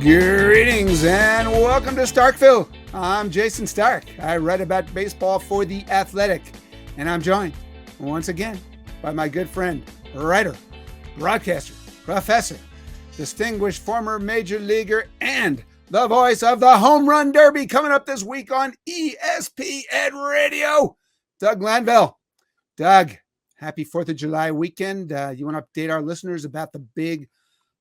Greetings and welcome to Starkville. I'm Jason Stark. I write about baseball for The Athletic, and I'm joined once again by my good friend, writer, broadcaster, professor, distinguished former major leaguer, and the voice of the Home Run Derby coming up this week on ESPN Radio, Doug Landville. Doug, happy 4th of July weekend. You want to update our listeners about the big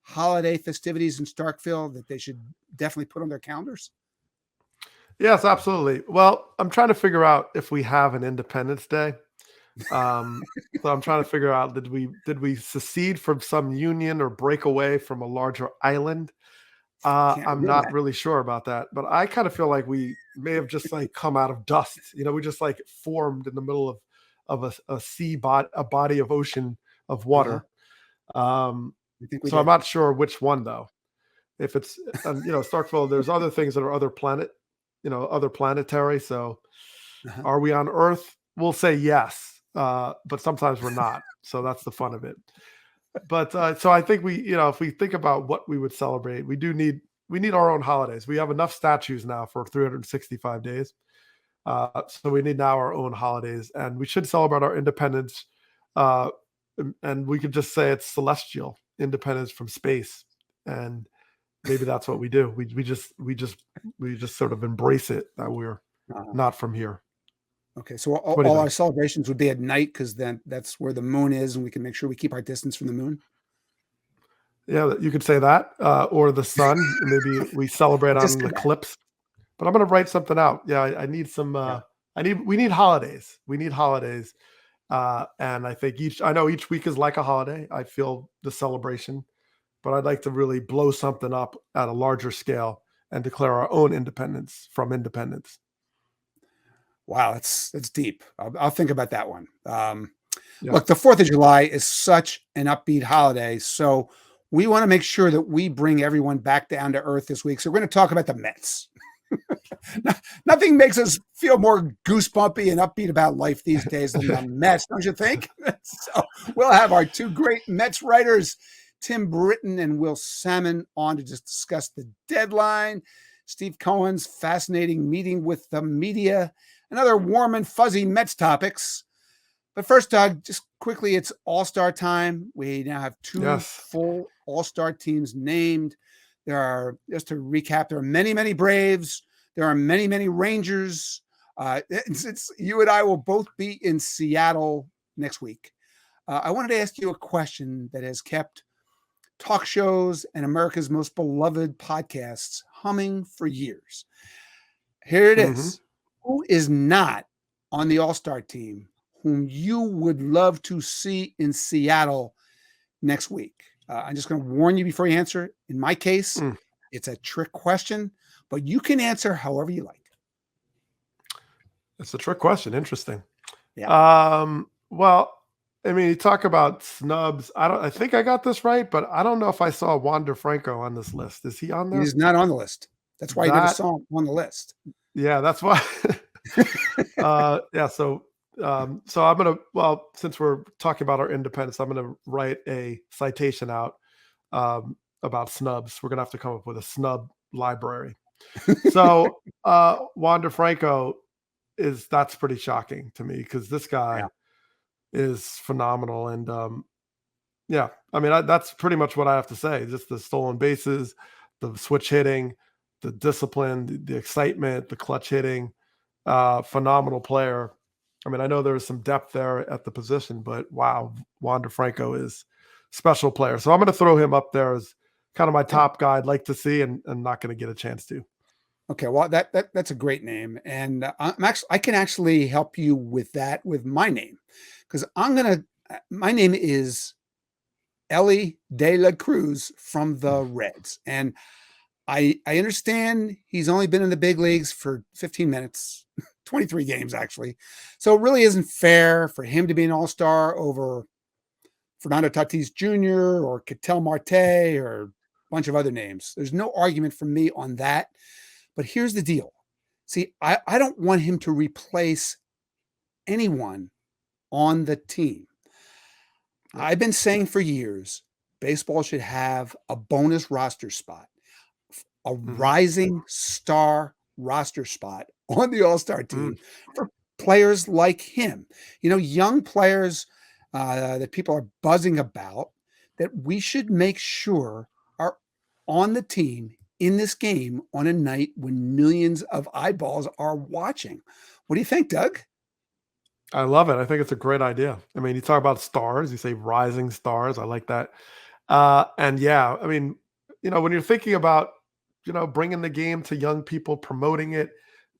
holiday festivities in Starkville that they should definitely put on their calendars? Yes, absolutely. Well, I'm trying to figure out if we have an Independence Day. So I'm trying to figure out, did we secede from some union or break away from a larger island? I'm not really sure about that, but I kind of feel like we may have just like come out of dust. We just like formed in the middle of a sea a body of ocean of water. So I'm not sure which one though. If it's Starkville, there's other things that are other planetary. So are we on Earth? We'll say yes, but sometimes we're not. So that's the fun of it. But so I think if we think about what we would celebrate, we need our own holidays. We have enough statues now for 365 days. So we need now our own holidays, and we should celebrate our independence. And we could just say it's celestial independence from space, and maybe that's what we do. We just sort of embrace it that we're not from here. Okay, so all our celebrations would be at night because then that's where the moon is, and we can make sure we keep our distance from the moon. Yeah, you could say that, or the sun. Maybe we celebrate on an eclipse. But I'm going to write something out. Yeah, I need some. We need holidays. We need holidays. And I think I know each week is like a holiday. I feel the celebration, but I'd like to really blow something up at a larger scale and declare our own independence from independence. Wow, that's deep. I'll think about that one. Look, the 4th of July is such an upbeat holiday, so we want to make sure that we bring everyone back down to earth this week. So we're going to talk about the Mets. Nothing makes us feel more goosebumpy and upbeat about life these days than the Mets, don't you think? So we'll have our two great Mets writers, Tim Britton and Will Sammon, on to just discuss the deadline, Steve Cohen's fascinating meeting with the media, and other warm and fuzzy Mets topics. But first, Doug, just quickly, it's All-Star time. We now have two full All-Star teams named. There are, just to recap, there are many, many Braves. There are many, many Rangers. You and I will both be in Seattle next week. I wanted to ask you a question that has kept talk shows and America's most beloved podcasts humming for years. Here it is. Who is not on the All-Star team whom you would love to see in Seattle next week? I'm just going to warn you before you answer. In my case, it's a trick question, but you can answer however you like. It's a trick question. Interesting. Yeah. Well, I mean, you talk about snubs. I think I got this right, but I don't know if I saw Wander Franco on this list. Is he on there? He's not on the list. That's why you never saw him on the list. Yeah, that's why. So I'm going to, since we're talking about our independence, I'm going to write a citation out about snubs. We're going to have to come up with a snub library. So Wander Franco that's pretty shocking to me because this guy is phenomenal. And I mean, that's pretty much what I have to say. Just the stolen bases, the switch hitting, the discipline, the excitement, the clutch hitting, phenomenal player. I mean, I know there was some depth there at the position, but wow, Wander Franco is a special player. So I'm going to throw him up there as kind of my top guy I'd like to see and not going to get a chance to. Okay, well, that's a great name. And I can actually help you with that with my name because my name is Elly De La Cruz from the Reds. And I understand he's only been in the big leagues for 15 minutes, 23 games actually. So it really isn't fair for him to be an all-star over Fernando Tatis Jr. or Ketel Marte or a bunch of other names. There's no argument from me on that. But here's the deal. See, I don't want him to replace anyone on the team. I've been saying for years, baseball should have a bonus roster spot a Mhm. rising star roster spot on the All-Star Mm. team for players like him. Young players that people are buzzing about that we should make sure are on the team in this game on a night when millions of eyeballs are watching. What do you think, Doug? I love it. I think it's a great idea. I mean, you talk about stars, you say rising stars. I like that. And yeah, I mean, when you're thinking about, bringing the game to young people, promoting it,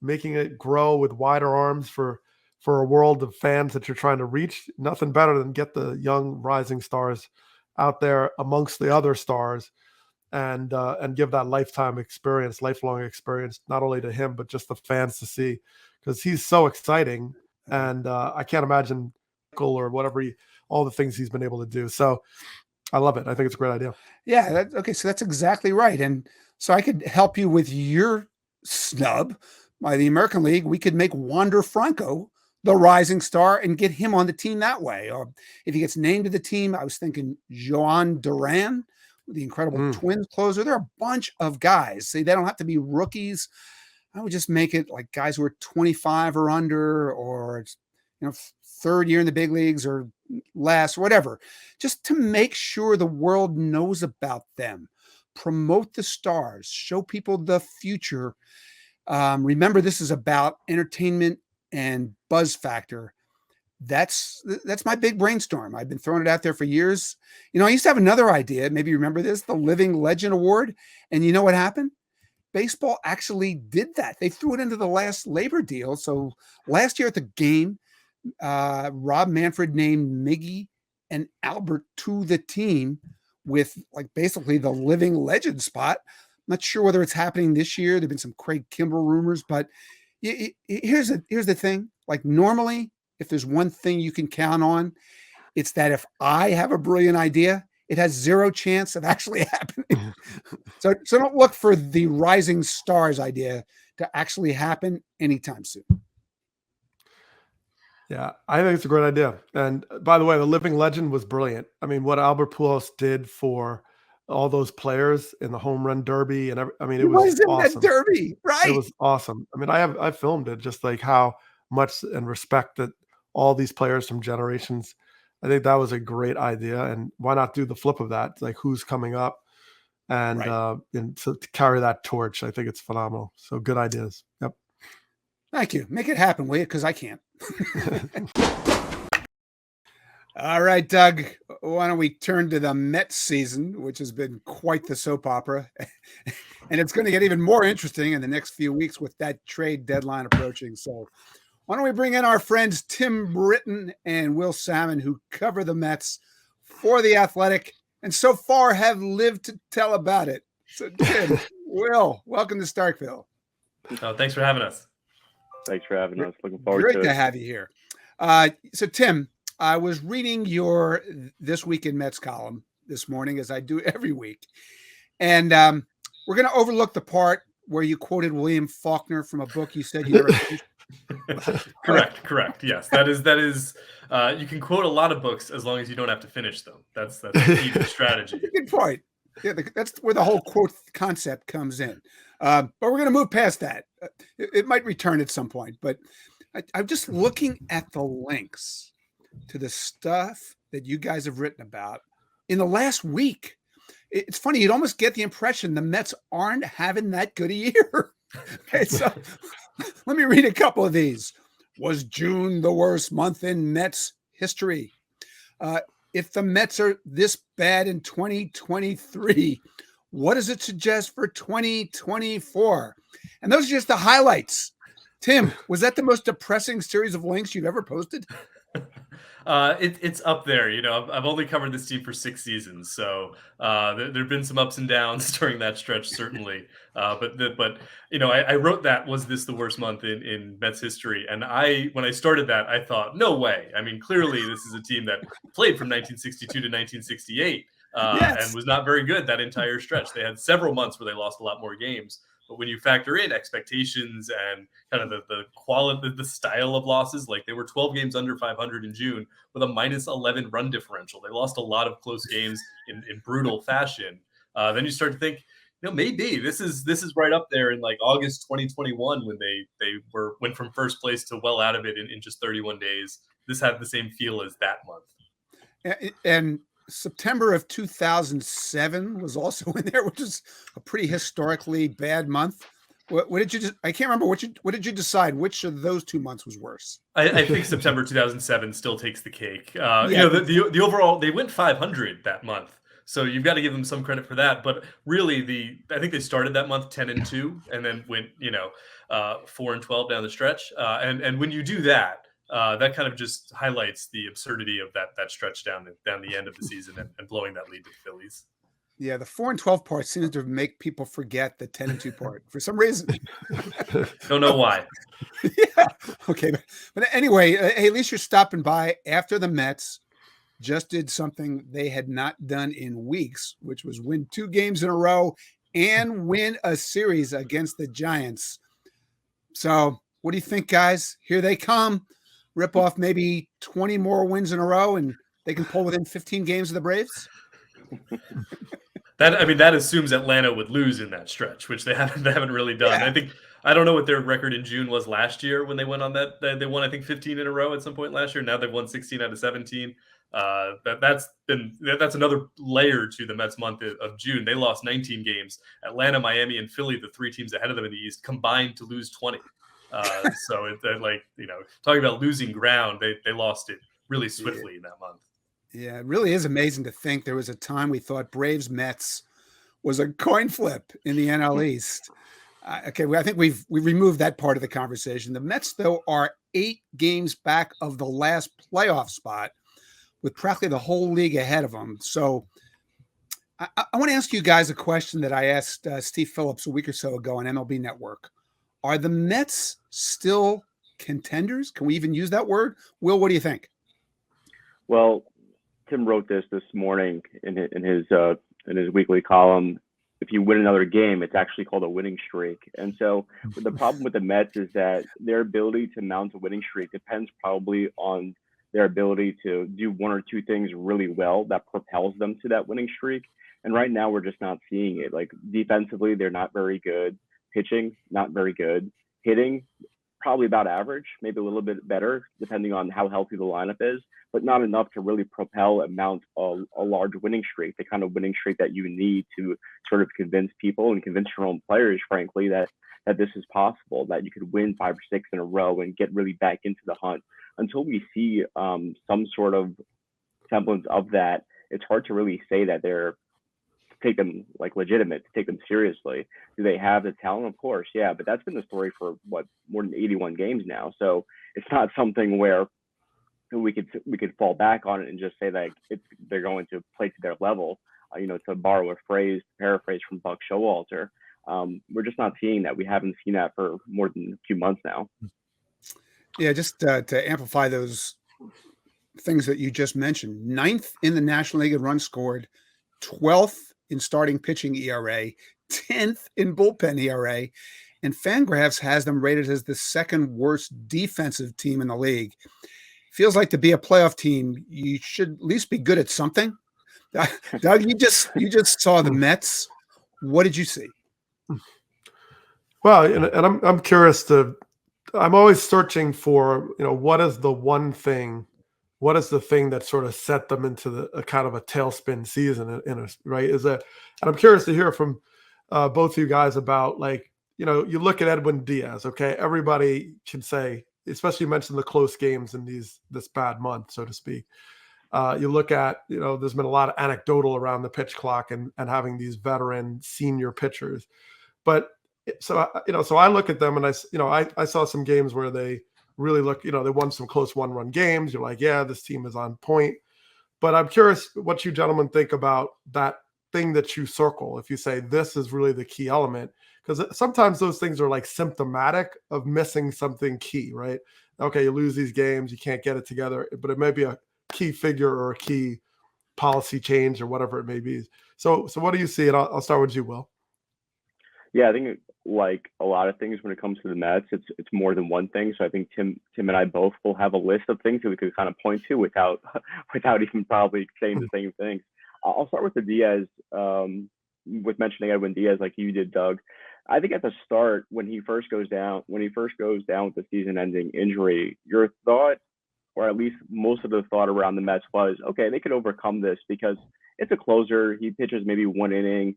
making it grow with wider arms for a world of fans that you're trying to reach, nothing better than get the young rising stars out there amongst the other stars and give that lifelong experience, not only to him but just the fans to see, because he's so exciting, and I can't imagine or whatever all the things he's been able to do. So I love it. I think it's a great idea. Yeah, okay, so that's exactly right, and so I could help you with your snub. By the American League, we could make Wander Franco the rising star and get him on the team that way. Or if he gets named to the team, I was thinking Joan Duran, the incredible Mm. Twins closer. There are a bunch of guys. See, they don't have to be rookies. I would just make it like guys who are 25 or under, or third year in the big leagues or less, whatever, just to make sure the world knows about them. Promote the stars, show people the future. Remember, this is about entertainment and buzz factor. That's my big brainstorm. I've been throwing it out there for years. I used to have another idea. Maybe you remember this, the Living Legend Award. And you know what happened? Baseball actually did that. They threw it into the last labor deal. So last year at the game, Rob Manfred named Miggy and Albert to the team with like basically the living legend spot. I'm not sure whether it's happening this year. There've been some Craig Kimbrell rumors, but here's the thing. Like normally, if there's one thing you can count on, it's that if I have a brilliant idea, it has zero chance of actually happening. So don't look for the rising stars idea to actually happen anytime soon. Yeah, I think it's a great idea. And by the way, the living legend was brilliant. I mean, what Albert Pujols did for all those players in the home run derby I mean, it He was was in that awesome. derby, It right? was awesome. I mean, I filmed it, just like how much and respect that all these players from generations. I think that was a great idea, and why not do the flip of that? Like who's coming up, Right. and so to carry that torch, I think it's phenomenal. So good ideas. Yep. Thank you. Make it happen, will you? Because I can't. All right, Doug. Why don't we turn to the Mets season, which has been quite the soap opera. And it's going to get even more interesting in the next few weeks with that trade deadline approaching. So why don't we bring in our friends Tim Britton and Will Sammon, who cover the Mets for The Athletic and so far have lived to tell about it. So, Tim, Will, welcome to Starkville. Oh, thanks for having us. Thanks for having us. Looking forward Great to to it. have you here. So, Tim, I was reading your This Week in Mets column this morning, as I do every week. And we're going to overlook the part where you quoted William Faulkner from a book you said you never finished. Correct. Yes, that is. You can quote a lot of books as long as you don't have to finish them. That's the key to the strategy. Good point. Yeah, that's where the whole quote concept comes in. But we're going to move past that. It might return at some point. But I'm just looking at the links to the stuff that you guys have written about in the last week. It's funny. You'd almost get the impression the Mets aren't having that good a year. Okay, so let me read a couple of these. Was June the worst month in Mets history? If the Mets are this bad in 2023, what does it suggest for 2024? And those are just the highlights. Tim, was that the most depressing series of links you've ever posted? It's up there. I've only covered this team for 6 seasons, so there've been some ups and downs during that stretch, certainly. But I wrote that. Was this the worst month in Mets history? And when I started that, I thought, no way. I mean, clearly this is a team that played from 1962 to 1968 Yes. and was not very good that entire stretch. They had several months where they lost a lot more games. But when you factor in expectations and kind of the quality, the style of losses, like they were 12 games under 500 in June with a minus 11 run differential. They lost a lot of close games in brutal fashion. Then you start to think, Maybe this is right up there in like August 2021 when they went from first place to well out of it in just 31 days. This had the same feel as that month. And September of 2007 was also in there, which is a pretty historically bad month. What did you just? I can't remember what did you decide? Which of those 2 months was worse? I think September 2007 still takes the cake. Yeah, the overall, they went 500 that month, so you've got to give them some credit for that. But really, I think they started that month 10-2, and then went 4-12 down the stretch. And when you do that, that kind of just highlights the absurdity of that stretch down the end of the season and blowing that lead to the Phillies. Yeah, the 4-12 part seems to make people forget the 10-2 part for some reason. Don't know why. Yeah. Okay. But anyway, hey, at least you're stopping by after the Mets just did something they had not done in weeks, which was win 2 games in a row and win a series against the Giants. So what do you think, guys? Here they come. Rip off maybe 20 more wins in a row, and they can pull within 15 games of the Braves? That assumes Atlanta would lose in that stretch, which they haven't really done. Yeah. I don't know what their record in June was last year when they went on that. They won, I think, 15 in a row at some point last year. Now they've won 16 out of 17. That's another layer to the Mets month of June. They lost 19 games. Atlanta, Miami, and Philly, the 3 teams ahead of them in the East, combined to lose 20. So talking about losing ground, they lost it really swiftly in that month. Yeah, it really is amazing to think there was a time we thought Braves Mets was a coin flip in the NL East. I think we removed that part of the conversation. The Mets, though, are 8 games back of the last playoff spot with practically the whole league ahead of them. So I want to ask you guys a question that I asked Steve Phillips a week or so ago on MLB Network. Are the Mets still contenders? Can we even use that word? Will, what do you think? Well, Tim wrote this morning in his weekly column. If you win another game, it's actually called a winning streak. And so the problem with the Mets is that their ability to mount a winning streak depends probably on their ability to do 1 or 2 things really well that propels them to that winning streak. And right now we're just not seeing it. Like defensively, they're not very good. Pitching, not very good. Hitting, probably about average, maybe a little bit better, depending on how healthy the lineup is, but not enough to really propel and mount a large winning streak, the kind of winning streak that you need to sort of convince people and convince your own players, frankly, that this is possible, that you could win 5 or 6 in a row and get really back into the hunt. Until we see some sort of semblance of that, it's hard to really say that they're take them like legitimate, to take them seriously. Do they have the talent? Of course, yeah, but that's been the story for more than 81 games now. So it's not something where we could fall back on it and just say that they're going to play to their level. To borrow a paraphrase from Buck Showalter, we're just not seeing that. We haven't seen that for more than a few months now. Yeah, just to amplify those things that you just mentioned, 9th in the National League in runs scored, 12th in starting pitching ERA, 10th in bullpen ERA, and Fangraphs has them rated as the 2nd worst defensive team in the league. Feels like to be a playoff team, you should at least be good at something. Doug, you just saw the Mets. What did you see? Well, and I'm curious I'm always searching for, what is the one thing, what is the thing that sort of set them into a kind of a tailspin season right? And I'm curious to hear from both of you guys about, you look at Edwin Diaz, okay? Everybody can say, especially you mentioned the close games in this bad month, so to speak. You look at, there's been a lot of anecdotal around the pitch clock and having these veteran senior pitchers. But so I look at them and I saw some games where they really look, they won some close 1-run games. You're like, yeah, this team is on point. But I'm curious what you gentlemen think about that thing that you circle. If you say this is really the key element, because sometimes those things are like symptomatic of missing something key, right? Okay, you lose these games, you can't get it together, but it may be a key figure or a key policy change or whatever it may be. So what do you see? And I'll start with you, Will. Yeah, I think like a lot of things when it comes to the Mets, it's more than one thing. So I think Tim and I both will have a list of things that we could kind of point to without even probably saying the same things. I'll start with the Diaz with mentioning Edwin Diaz like you did, Doug. I think at the start, when he first goes down with the season-ending injury, your thought, or at least most of the thought around the Mets was, okay, they could overcome this because it's a closer. He pitches maybe one inning.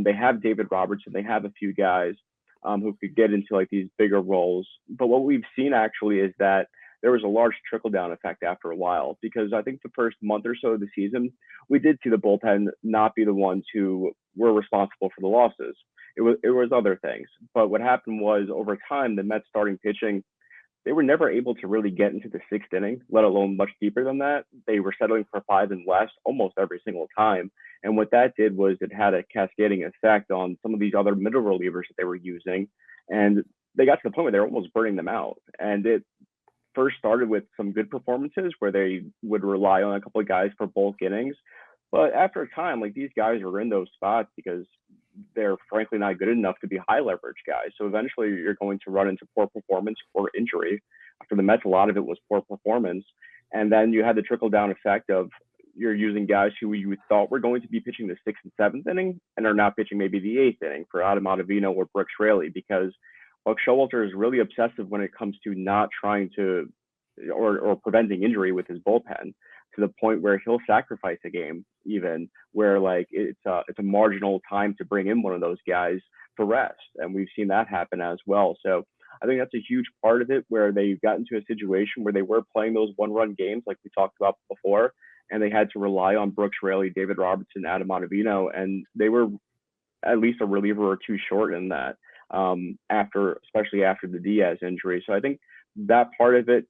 They have David Robertson. They have a few guys who could get into like these bigger roles. But what we've seen actually is that there was a large trickle-down effect after a while, because I think the first month or so of the season, we did see the bullpen not be the ones who were responsible for the losses. It was other things. But what happened was, over time, the Mets starting pitching, they were never able to really get into the sixth inning, let alone much deeper than that. They were settling for 5 and less almost every single time. And what that did was it had a cascading effect on some of these other middle relievers that they were using. And they got to the point where they were almost burning them out. And it first started with some good performances where they would rely on a couple of guys for bulk innings. But after a time, like, these guys are in those spots because they're frankly not good enough to be high leverage guys. So eventually you're going to run into poor performance or injury. For the Mets, a lot of it was poor performance. And then you had the trickle down effect of you're using guys who you thought were going to be pitching the 6th and 7th inning and are now pitching maybe the 8th inning for Adam Ottavino or Brooks Raley, because Buck Showalter is really obsessive when it comes to not trying to or preventing injury with his bullpen, to the point where he'll sacrifice a game, even where like it's a marginal time to bring in one of those guys for rest. And we've seen that happen as well. So I think that's a huge part of it, where they got into a situation where they were playing those one-run games like we talked about before, and they had to rely on Brooks Raley, David Robertson, Adam Ottavino, and they were at least a reliever or two short in that, especially after the Diaz injury. So I think that part of it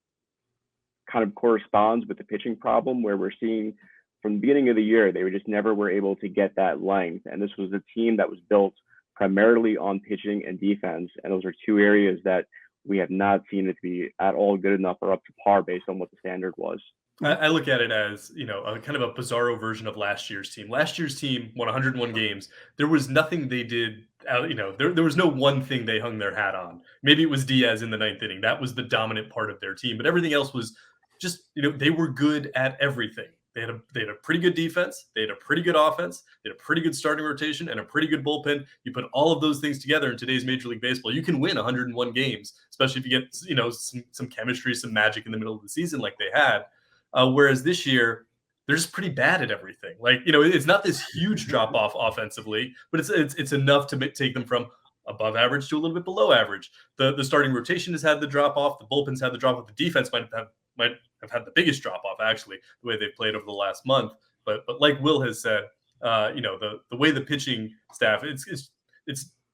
kind of corresponds with the pitching problem, where we're seeing from the beginning of the year, they just never were able to get that length. And this was a team that was built primarily on pitching and defense. And those are two areas that we have not seen it to be at all good enough or up to par based on what the standard was. I look at it as, a kind of a bizarro version of last year's team. Last year's team won 101 games. There was nothing they did, there was no one thing they hung their hat on. Maybe it was Diaz in the 9th inning. That was the dominant part of their team. But everything else was just, they were good at everything. They had a pretty good defense. They had a pretty good offense. They had a pretty good starting rotation and a pretty good bullpen. You put all of those things together in today's Major League Baseball, you can win 101 games, especially if you get, some chemistry, some magic in the middle of the season like they had. Whereas this year, they're just pretty bad at everything. Like, it's not this huge drop off offensively, but it's enough to take them from above average to a little bit below average. The starting rotation has had the drop off. The bullpen's had the drop off. The defense might have had the biggest drop off, actually, the way they've played over the last month. But like Will has said, the way the pitching staff, it's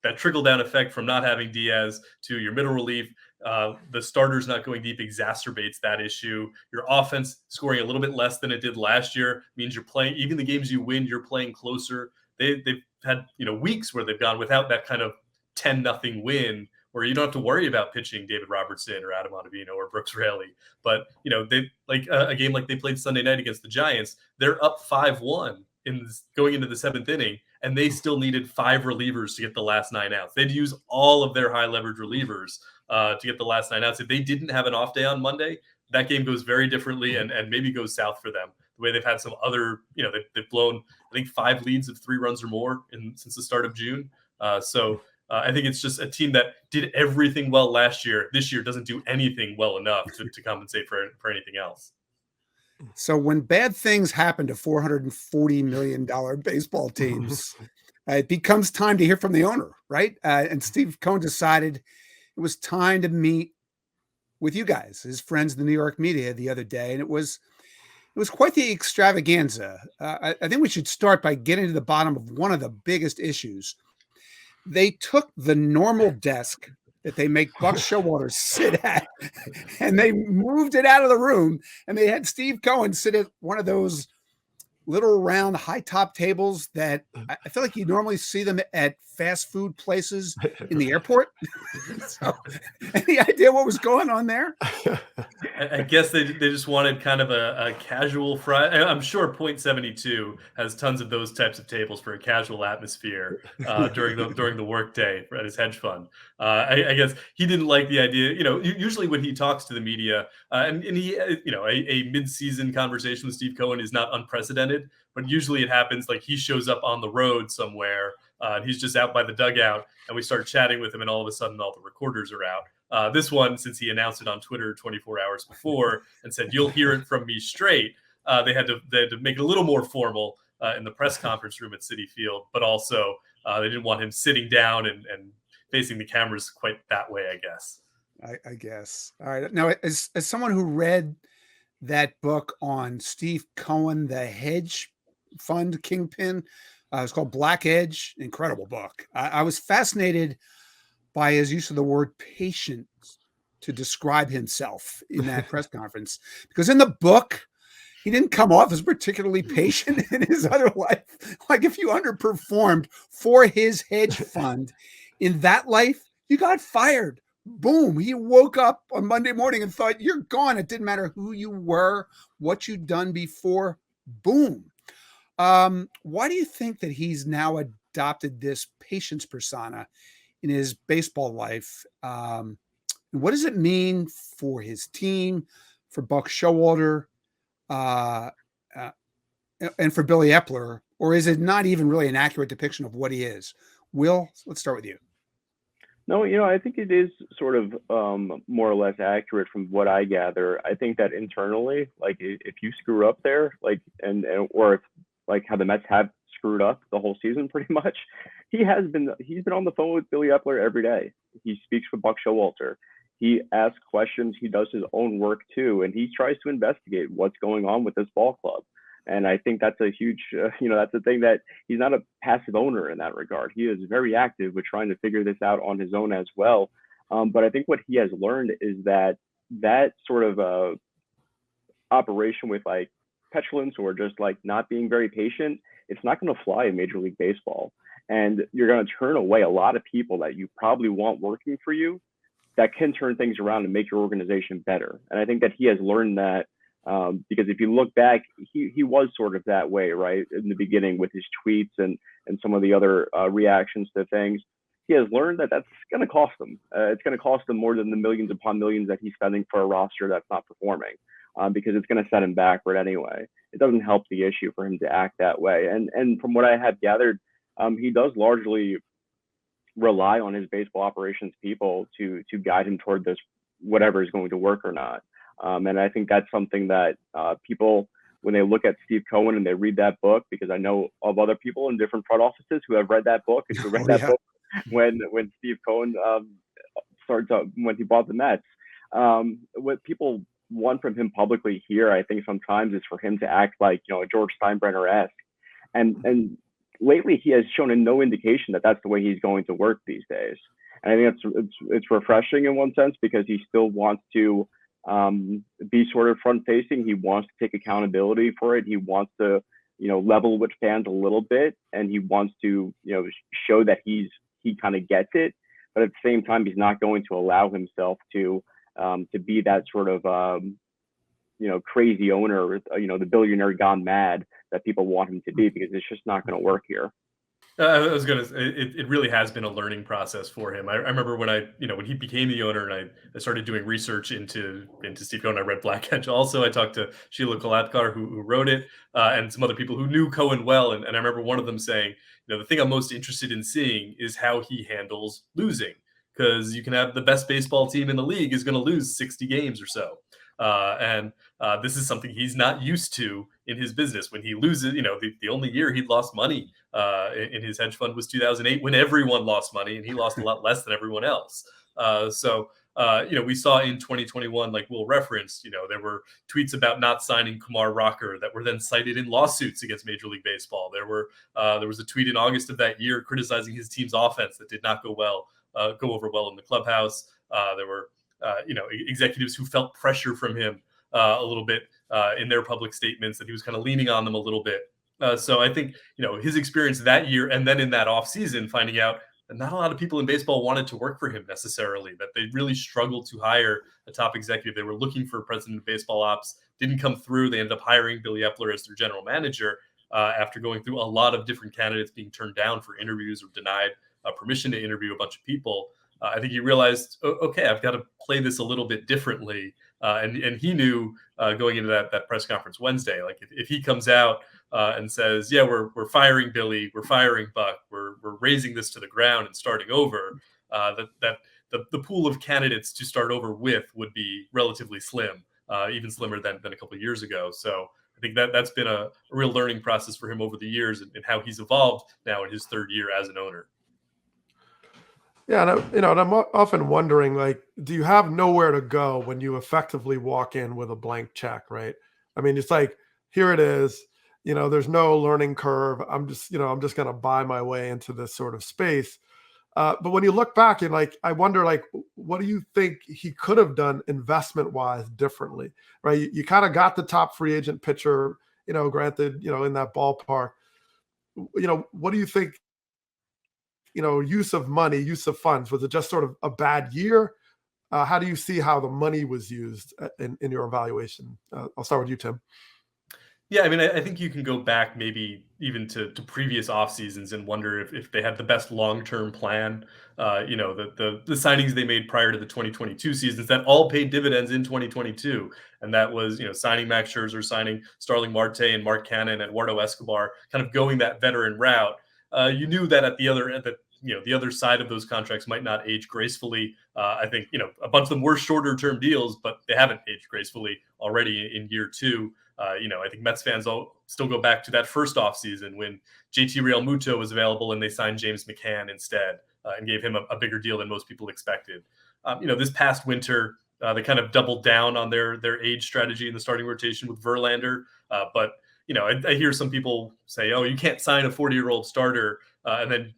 that trickle down effect from not having Diaz to your middle relief. The starters not going deep exacerbates that issue. Your offense scoring a little bit less than it did last year means you're playing, even the games you win, you're playing closer. They've had weeks where they've gone without that kind of 10-0 win, where you don't have to worry about pitching David Robertson or Adam Ottavino or Brooks Raley. But they like a game like they played Sunday night against the Giants. They're up 5-1 going into the 7th inning, and they still needed 5 relievers to get the last 9 outs. They'd use all of their high leverage relievers to get the last 9 outs. If they didn't have an off day on Monday, that game goes very differently and maybe goes south for them. The way they've had some other, they've blown, I think, 5 leads of 3 runs or more since the start of June. I think it's just a team that did everything well last year. This year doesn't do anything well enough to compensate for anything else. So when bad things happen to $440 million baseball teams, it becomes time to hear from the owner, right? And Steve Cohen decided it was time to meet with you guys, his friends in the New York media, the other day. And it was quite the extravaganza. I think we should start by getting to the bottom of one of the biggest issues. They took the normal desk that they make Buck Showalter sit at, and they moved it out of the room, and they had Steve Cohen sit at one of those little round high top tables that I feel like you normally see them at fast food places in the airport. So, any idea what was going on there? I guess they just wanted kind of a casual Friday. I'm sure Point 72 has tons of those types of tables for a casual atmosphere during the workday at his hedge fund. I guess he didn't like the idea. Usually when he talks to the media, and he, a mid-season conversation with Steve Cohen is not unprecedented. did. But usually it happens like he shows up on the road somewhere. And he's just out by the dugout, and we start chatting with him, and all of a sudden all the recorders are out. This one, since he announced it on Twitter 24 hours before and said, "You'll hear it from me straight," they had to make it a little more formal in the press conference room at Citi Field, but also they didn't want him sitting down and facing the cameras quite that way, I guess. I guess. All right. Now, as someone who read that book on Steve Cohen, the hedge fund kingpin, it's called Black Edge. Incredible book. I was fascinated by his use of the word patient to describe himself in that press conference, because in the book, he didn't come off as particularly patient in his other life. Like, if you underperformed for his hedge fund in that life, you got fired. Boom. He woke up on Monday morning and thought, you're gone. It didn't matter who you were, what you'd done before. Boom. Why do you think that he's now adopted this patience persona in his baseball life? What does it mean for his team, for Buck Showalter, and for Billy Epler? Or is it not even really an accurate depiction of what he is? Will, let's start with you. No, I think it is sort of more or less accurate from what I gather. I think that internally, like, if you screw up there, like, or if, like, how the Mets have screwed up the whole season pretty much, he's been on the phone with Billy Epler every day. He speaks with Buck Showalter. He asks questions. He does his own work too, and he tries to investigate what's going on with this ball club. And I think that's a huge, that's the thing, that he's not a passive owner in that regard. He is very active with trying to figure this out on his own as well. But I think what he has learned is that sort of operation with, like, petulance or just, like, not being very patient, it's not going to fly in Major League Baseball. And you're going to turn away a lot of people that you probably want working for you that can turn things around and make your organization better. And I think that he has learned that. Because if you look back, he was sort of that way, right, in the beginning with his tweets and some of the other reactions to things. He has learned that that's going to cost him. It's going to cost him more than the millions upon millions that he's spending for a roster that's not performing, because it's going to set him backward anyway. It doesn't help the issue for him to act that way. And from what I have gathered, he does largely rely on his baseball operations people to guide him toward this, whatever is going to work or not. And I think that's something that people, when they look at Steve Cohen and they read that book, because I know of other people in different front offices who have read that book and who read that book when Steve Cohen when he bought the Mets. What people want from him publicly here, I think sometimes, is for him to act like, a George Steinbrenner-esque. And lately he has shown no indication that that's the way he's going to work these days. And I think it's refreshing in one sense, because he still wants to be sort of front facing. He wants to take accountability for it. He wants to, level with fans a little bit, and he wants to, show that he kind of gets it. But at the same time, he's not going to allow himself to be that sort of, crazy owner, the billionaire gone mad that people want him to be, because it's just not going to work here. I was going to say, it really has been a learning process for him. I remember when when he became the owner, and I started doing research into Steve Cohen. I read Black Edge also. I talked to Sheila Kolatkar, who wrote it, and some other people who knew Cohen well. And I remember one of them saying, the thing I'm most interested in seeing is how he handles losing, because you can have the best baseball team in the league is going to lose 60 games or so. And this is something he's not used to in his business. When he loses, the only year he'd lost money in his hedge fund was 2008, when everyone lost money, and he lost a lot less than everyone else. So we saw in 2021, like Will referenced, there were tweets about not signing Kumar Rocker that were then cited in lawsuits against Major League Baseball. There was a tweet in August of that year criticizing his team's offense that did not go over well in the clubhouse. There were executives who felt pressure from him a little bit in their public statements, that he was kind of leaning on them a little bit. So I think, his experience that year, and then in that offseason, finding out that not a lot of people in baseball wanted to work for him necessarily, that they really struggled to hire a top executive. They were looking for a president of baseball ops, didn't come through. They ended up hiring Billy Epler as their general manager after going through a lot of different candidates being turned down for interviews or denied permission to interview a bunch of people. I think he realized, okay, I've got to play this a little bit differently And he knew going into that press conference Wednesday, like if he comes out and says, yeah, we're firing Billy, we're firing Buck, we're raising this to the ground and starting over, that the pool of candidates to start over with would be relatively slim, even slimmer than a couple of years ago. So I think that's been a real learning process for him over the years, and how he's evolved now in his third year as an owner. Yeah, and I'm often wondering, like, do you have nowhere to go when you effectively walk in with a blank check, right? I mean, it's like, here it is. There's no learning curve. I'm just going to buy my way into this sort of space. But when you look back and I wonder, what do you think he could have done investment wise differently, right? You kind of got the top free agent pitcher, granted, in that ballpark. What do you think? Use of money, use of funds, was it just sort of a bad year? How do you see how the money was used in your evaluation? I'll start with you, Tim. Yeah, I mean, I think you can go back maybe even to previous off seasons and wonder if they had the best long-term plan. The signings they made prior to the 2022 seasons that all paid dividends in 2022, and that was signing Max Scherzer, signing Starling Marte and Mark Cannon and Eduardo Escobar, kind of going that veteran route. You knew that at the other side of those contracts might not age gracefully. I think a bunch of them were shorter-term deals, but they haven't aged gracefully already in year two. I think Mets fans all still go back to that first offseason when JT Realmuto was available and they signed James McCann instead and gave him a bigger deal than most people expected. This past winter, they kind of doubled down on their age strategy in the starting rotation with Verlander. But I hear some people say, "Oh, you can't sign a 40-year-old starter." And then,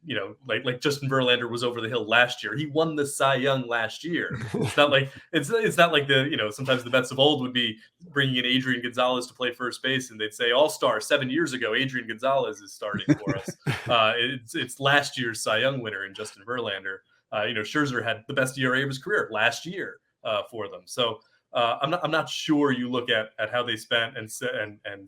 like Justin Verlander was over the hill last year. He won the Cy Young last year. It's not like sometimes the Mets of old would be bringing in Adrian Gonzalez to play first base, and they'd say, "All-star 7 years ago, Adrian Gonzalez is starting for us." It's last year's Cy Young winner in Justin Verlander. Scherzer had the best ERA of his career last year for them. So I'm not sure you look at how they spent and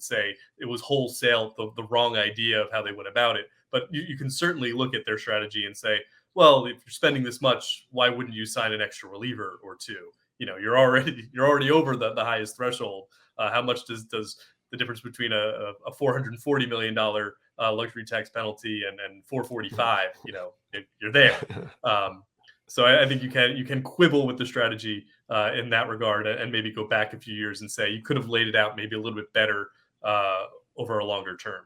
say it was wholesale the wrong idea of how they went about it. But you can certainly look at their strategy and say, well, if you're spending this much, why wouldn't you sign an extra reliever or two? You're already over the highest threshold. How much does the difference between a $440 million luxury tax penalty and 445? You're there. So I think you can quibble with the strategy in that regard, and maybe go back a few years and say you could have laid it out maybe a little bit better over a longer term.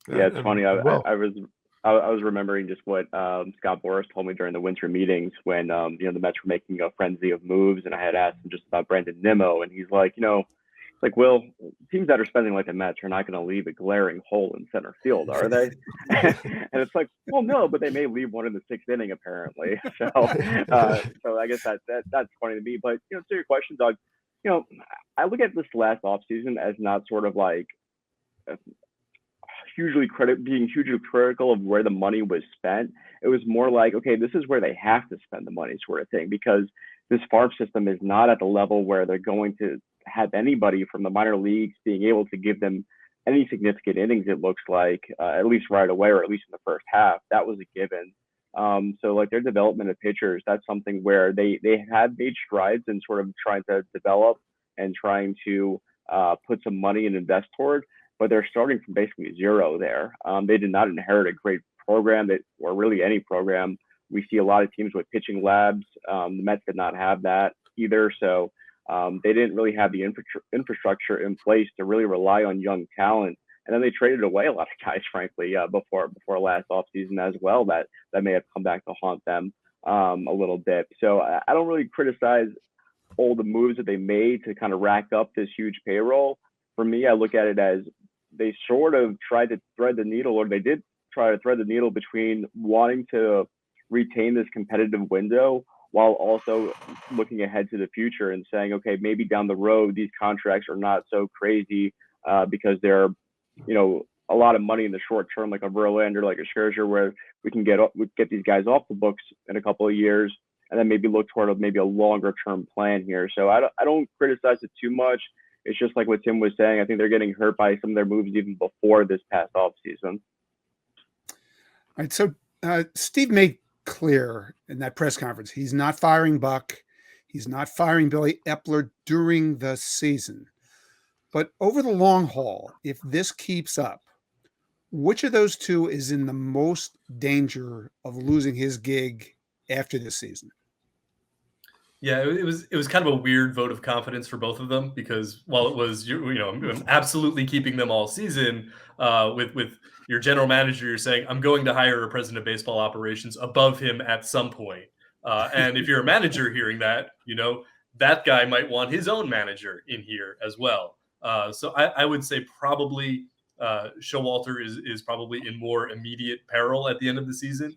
Yeah, it's funny. I was remembering just what Scott Boras told me during the winter meetings when the Mets were making a frenzy of moves, and I had asked him just about Brandon Nimmo, and he's like, Will, teams that are spending like the Mets are not going to leave a glaring hole in center field, are they? And it's like, well, no, but they may leave one in the sixth inning apparently. So I guess that's funny to me. But to your question, Doug, I look at this last offseason as not sort of like being hugely critical of where the money was spent. It was more like, okay, this is where they have to spend the money, sort of thing, because this farm system is not at the level where they're going to have anybody from the minor leagues being able to give them any significant innings, it looks like, at least right away, or at least in the first half. That was a given. So like their development of pitchers, that's something where they had made strides in sort of trying to develop and trying to put some money and invest toward, but they're starting from basically zero there. They did not inherit a great program or really any program. We see a lot of teams with pitching labs. The Mets did not have that either. So they didn't really have the infrastructure in place to really rely on young talent. And then they traded away a lot of guys, frankly, before last offseason as well, that may have come back to haunt them a little bit. So I don't really criticize all the moves that they made to kind of rack up this huge payroll. For me, I look at it as they sort of tried to thread the needle, or they did try to thread the needle between wanting to retain this competitive window while also looking ahead to the future and saying, okay, maybe down the road, these contracts are not so crazy because they're, a lot of money in the short term, like a Verlander, like a Scherzer, where we can get these guys off the books in a couple of years, and then maybe look toward maybe a longer term plan here. So I don't criticize it too much. It's just like what Tim was saying. I think they're getting hurt by some of their moves even before this past offseason. All right. So Steve made clear in that press conference he's not firing Buck. He's not firing Billy Epler during the season. But over the long haul, if this keeps up, which of those two is in the most danger of losing his gig after this season? Yeah, it was kind of a weird vote of confidence for both of them because while it was I'm absolutely keeping them all season, with your general manager, you're saying I'm going to hire a president of baseball operations above him at some point, and if you're a manager hearing that, that guy might want his own manager in here as well. So I would say probably Showalter is probably in more immediate peril at the end of the season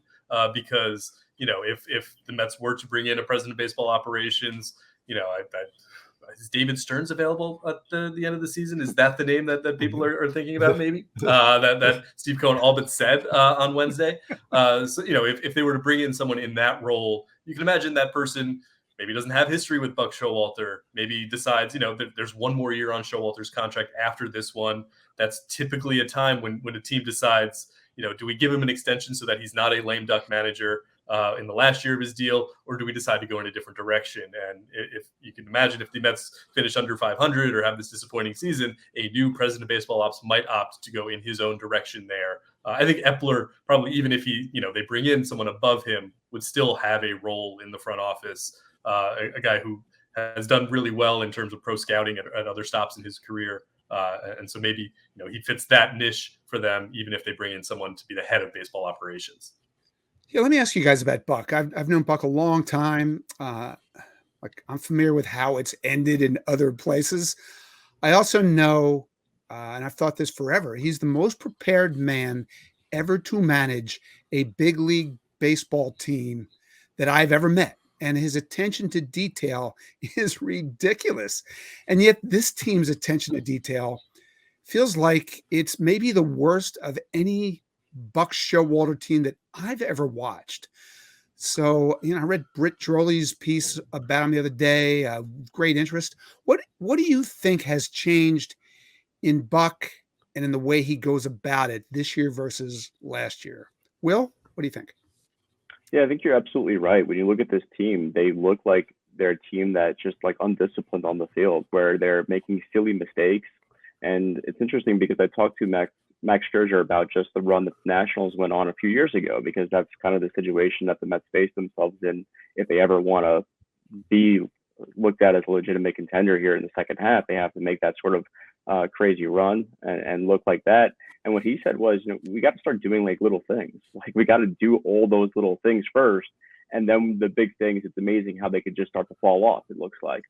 because if the Mets were to bring in a president of baseball operations, is David Stearns available at the end of the season? Is that the name that people are thinking about? Maybe that Steve Cohen all but said on Wednesday. So if they were to bring in someone in that role, you can imagine that person maybe doesn't have history with Buck Showalter. Maybe decides that there's one more year on Showalter's contract after this one. That's typically a time when a team decides, do we give him an extension so that he's not a lame duck manager in the last year of his deal, or do we decide to go in a different direction? And if you can imagine, if the Mets finish under 500 or have this disappointing season, a new president of baseball ops might opt to go in his own direction there. I think Epler probably, even if they bring in someone above him, would still have a role in the front office. A guy who has done really well in terms of pro scouting at other stops in his career. And so maybe, he fits that niche for them, even if they bring in someone to be the head of baseball operations. Yeah, let me ask you guys about Buck. I've known Buck a long time. I'm familiar with how it's ended in other places. I also know, and I've thought this forever, he's the most prepared man ever to manage a big league baseball team that I've ever met. And his attention to detail is ridiculous. And yet this team's attention to detail feels like it's maybe the worst of any Buck Showalter team that I've ever watched. So, I read Britt Droley's piece about him the other day, great interest. What do you think has changed in Buck and in the way he goes about it this year versus last year? Will, what do you think? Yeah, I think you're absolutely right. When you look at this team, they look like they're a team that's just like undisciplined on the field, where they're making silly mistakes. And it's interesting because I talked to Max Scherzer about just the run that the Nationals went on a few years ago, because that's kind of the situation that the Mets face themselves in if they ever want to be looked at as a legitimate contender here in the second half. They have to make that sort of crazy run and look like that. And what he said was, we got to start doing like little things. Like we got to do all those little things first. And then the big things, it's amazing how they could just start to fall off, it looks like.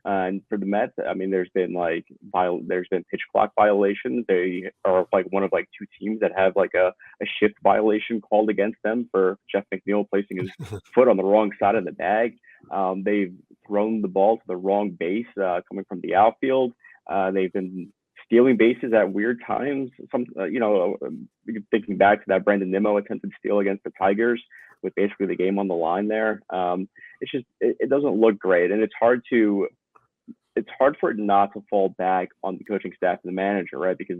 And for the Mets, I mean, there's been pitch clock violations. They are like one of like two teams that have like a shift violation called against them for Jeff McNeil placing his foot on the wrong side of the bag. They've thrown the ball to the wrong base coming from the outfield. They've been stealing bases at weird times. Thinking back to that Brandon Nimmo attempted steal against the Tigers with basically the game on the line there. It's just, it doesn't look great. And it's hard for it not to fall back on the coaching staff and the manager, right? Because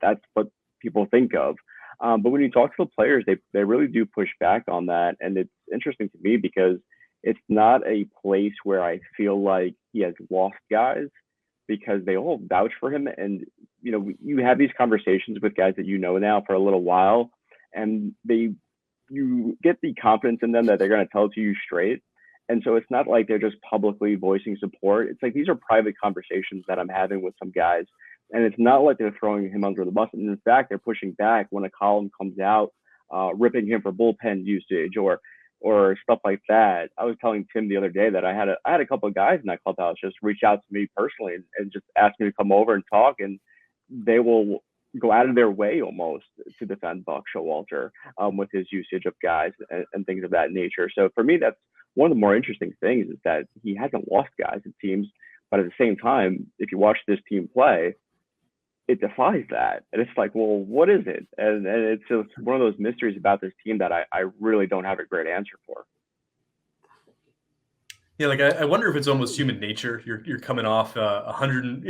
that's what people think of. But when you talk to the players, they really do push back on that. And it's interesting to me because it's not a place where I feel like he has lost guys, because they all vouch for him. And, you have these conversations with guys that now for a little while, and you get the confidence in them that they're going to tell it to you straight. And so it's not like they're just publicly voicing support. It's like these are private conversations that I'm having with some guys. And it's not like they're throwing him under the bus. And in fact, they're pushing back when a column comes out, ripping him for bullpen usage or stuff like that. I was telling Tim the other day that I had a couple of guys in that clubhouse just reach out to me personally and just ask me to come over and talk. And they will go out of their way almost to defend Buck Showalter with his usage of guys and things of that nature. So for me, that's one of the more interesting things, is that he hasn't lost guys, it seems. But at the same time, if you watch this team play, it defies that. And it's like, well, what is it? And it's just one of those mysteries about this team that I really don't have a great answer for. Yeah, like I wonder if it's almost human nature. You're coming off 100,